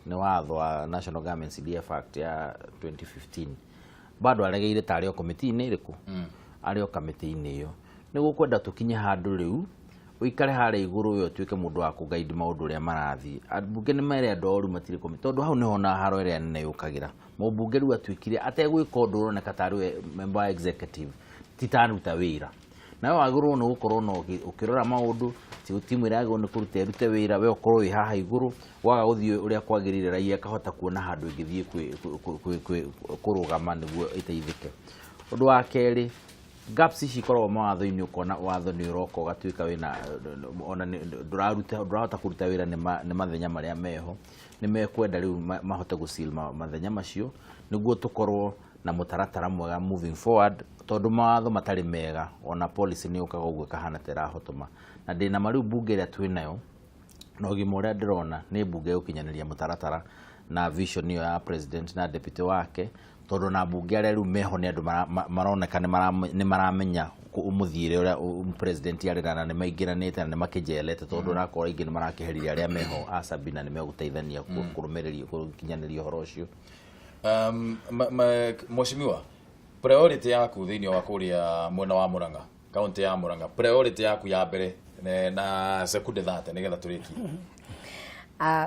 Speaker 4: nĩ watho wa National Government CDF Act ya 2015 bado aregeire tarĩ o komiti-inĩ ĩrĩkũ arĩ o kamĩtĩ-inĩ ĩyo nĩ gũkwenda tũkinye handũ rĩu uikare harĩa igũrũ we ũtuĩke mũndũ wa kũgaidi maũndũ ũrĩa marathiĩ ambunge nĩ mere andũ oru matirĩ komiti tondũ hau nĩho na haro ĩrĩa nene yũkagĩra mũmbunge rĩu atuĩkire ategwĩka ũndũ ũroneka tarĩ we member wa executive titaruta wĩra nawe wagĩrĩirwo nĩ gũkorwo na ũkĩrora maũndũ timu ĩragĩrĩirwo nĩ kũruta ĩrute wĩra we ũkorwo wĩ haha igũrũ waga gũthiĩ ũrĩa kwagĩrĩire raia akahota kuona handũ ĩngĩthiĩ kũrũgama nĩguo ĩteithĩke ũndũ wa kerĩ gaps ici ikoragwo mawatho-inĩ ũkona watho nĩ ũroka ũgatuĩka wĩna ona ndũrahota kũruta wĩra nĩ mathenya marĩa meho nĩ mekwenda rĩu mahote gũcil mathenya macio nĩguo tũkorwo na mũtaratara mwega moving forward tondũ mawatho matarĩ mega ona policy nĩ ũkaga ũguo kahana terahotoma na ndĩna mariu mbunge ĩrĩa twĩnayo na ũgima ũrĩa ndĩrona nĩ mbunge gũkinyanĩria mũtaratara na vision ĩyo ya president na deputy wake tondũ na mbunge arĩa rĩu meho nĩ andũ maroneka nĩ maramenya mũthiĩre ũrĩa president arĩra na nĩ maingĩranĩte na nĩ makĩnjelete tondũ ũrakora aingĩ nĩ marakĩherithia arĩa meho a Sabina nĩ megũteithania kũrũmĩrĩria kũkinyanĩria ũhoro ũcio
Speaker 1: Mheshimiwa priority yaku thĩinĩ wa kũrĩa mwena wa Mũrang'a kaunti ya Mũrang'a priority yaku ya mbere na sekunde 30 nĩgetha tũrĩkie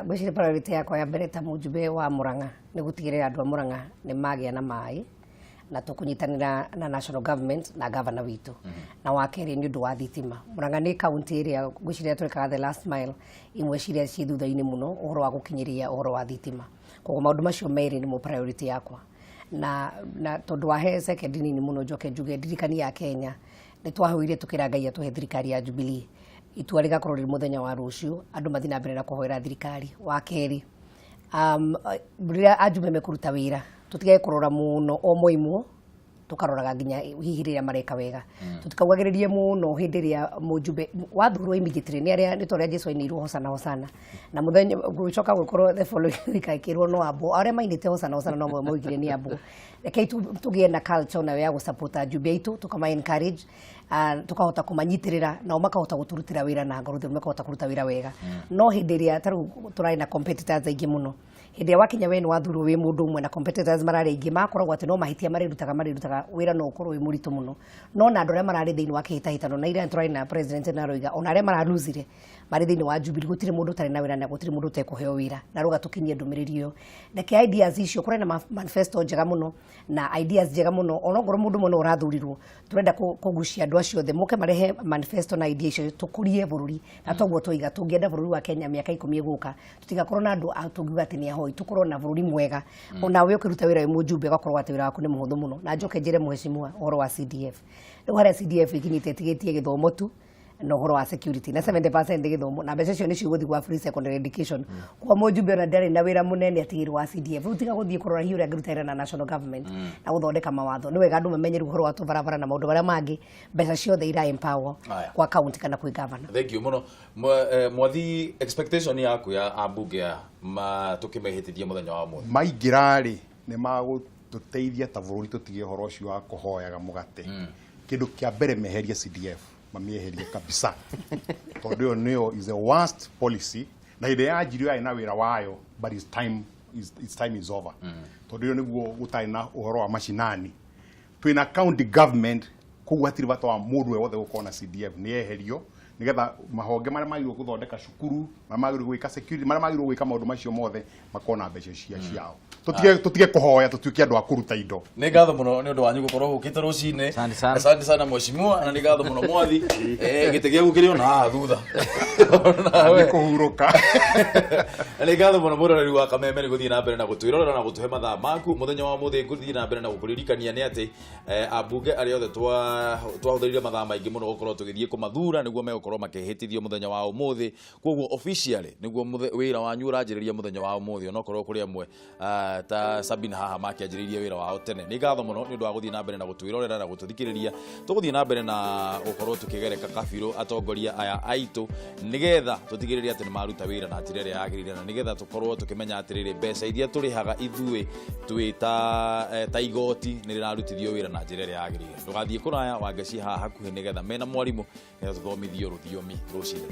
Speaker 2: gwĩciria priority yakwa ya mbere ta mũjumbe wa Mũrang'a nĩ gũtigĩrĩra andũ a Mũrang'a nĩ magĩa na maĩ na tũkũnyitanĩra na national government na governor witũ na wa kerĩ nĩ ũndũ wa thitima Mũrang'a nĩ kaunti ĩrĩa gwĩciria twĩkaga the last mile imwe ciria ciĩ thutha-inĩ mũno ũhoro wa gũkinyĩria ũhoro wa thitima koguo maũndũ macio merĩ nĩ mo priority yakwa na tondũ wahe second nini mũno njoke njuge ndirikani ya Kenya nĩ twahoire tũkĩra Ngai atũhe thirikari ya Jubilee itua rĩgakorwo rĩrĩ mũthenya wa rũciũ andũ mathiĩ na mbere na kũhoera thirikari wa kerĩ rĩrĩa ajumbe mekũruta wĩra tũtige kũrora mũno o moimwo tukaroraga nginya hihi rĩrĩa mareka wega tutikaugagĩrĩrie mũno hĩndĩ ĩrĩa mũjumbe wathurwo immediately nĩ arĩa nĩ tũrĩa Jesũ ainĩirwo hosana na mũthenya gũcoka gũkorwo the following week aikĩrwo no ambo arĩa mainĩte hosana no moigire nĩ ambo rekei tũgĩe na culture nayo ya gũsupport ajumbe aitũ tukama encourage tukahota kũmanyitĩrĩra nao makahota gũtũrutĩra wĩra na ngoro thĩ makahota kũruta wĩra wega no hĩndĩ ĩrĩa tarĩu tũrarĩ na competitors aingĩ mũno hĩndĩ ĩrĩa wakinya we nĩ wathurwo wĩ mũndũ ũmwe na competitors mararĩ aingĩ makoragwo atĩ no mahĩtia marĩrutaga wĩra no ũkorwo wĩ mũritũ mũno no na andũ arĩa mararĩ thĩinĩ wa kĩhĩtahĩtano na iria tũrarĩ na president na Roiga ona arĩa maraluzire marĩ thĩinĩ wa Jubilee gũtirĩ mũndũ ũtarĩ na wĩra na gũtirĩ mũndũ ũtekũheo wĩra na rũga tũkinyie ndũmĩrĩri ĩyo reke ideas icio kũrĩ na manifesto njega mũno na ideas njega mũno onokorwo mũndũ mũno ũrathurirwo tũrenda kũgucia andũ acio othe moke marehe manifesto na ideas icio tũkũrie bũrũri na toguo tũiga tũngĩenda bũrũri wa Kenya mĩaka 10 ĩgũka tũtigakorwo na andũ tũngiuga atĩ nĩ ahoi tũkorwo na bũrũri mwega ona we ũkĩruta wĩra wĩ mũjumbe ũgakorwo atĩ wĩra waku nĩ mũhũthũ mũno na njoke njĩre mheshimiwa ũhoro wa CDF rĩu harĩa CDF ikinyĩte ĩtigĩtie gĩthomo tu na horo wa security na 70% githomo na mbeca cio ni ciguthi gwa free secondary education kwa mujumbe ona ndari na wira munene atigiri wa CDF utiga guthie kurora hiyo ria ngirutaira na national government na guthondeka mawatho ni wega andu mamenye horo wa tubarabara na maundu baria mangi mbeca ciothe ira empower kwa county kana kwi governor.
Speaker 1: Thank you muno mwathi expectation yaku ya ambunge ya tukimehitithia muthenya wa muthi
Speaker 3: maingirari ni magututeithia ta bururi tutige horo ucio wa kuhoyaga mugate kindu kia mbere meheria CDF mamieherie kabisa tondu nio is the worst policy na ide ya jirio ya ina wira wayo but its time is over tondu niguo gutai na uhoro wa mashinani twina county government kugwatiri bato wa mundu we wothe gukona CDF ni eherio nigetha mahonge maria magirwo guthondeka cukuru magirwo gwika security maria magirwo gwika maundu macio mothe makona mbeca ciao tutige kuhoya tutuike andu akuruta indo.
Speaker 1: Ni ngatho muno ni undu wanyu gukorwo hukite rucine. Asante sana mheshimiwa na ni ngatho muno mwathi gite gia gukirio na thutha
Speaker 3: ni kuhuruka
Speaker 1: ni ngatho muno muroreri wa Kameme ni guthii na mbere na gutwirorera na gutuhe mathaa maku muthenya wa muthi guthii na mbere na gukuririkania ni ati ambunge aria othe twahuthirire mathaa maingi muno gukorwo tugithii kumathura niguo megukorwo makihitithio muthenya wa umuthi koguo officially niguo wira wanyu uranjiriria muthenya wa umuthi onokorwo kuri amwe ta Sabina haha makianjiririe wira wao tene ni ngatho muno ni undu wa guthii na mbere na gutwirorera na gututhikiriria tuguthii na mbere na gukorwo tukigereka kabiru atongoria aya aitu nigetha tutigiririe ati ni maruta wira na njira iria yagirire na nigetha tukorwo tukimenya atiriri mbeca iria turihaga ithui ta igoti ni rirarutithio wira na njira iria yagirire ndugathie kuraya wangeci haha hakuhi nigetha mena mwarimu nigetha tuthomithio ruthiomi rucine.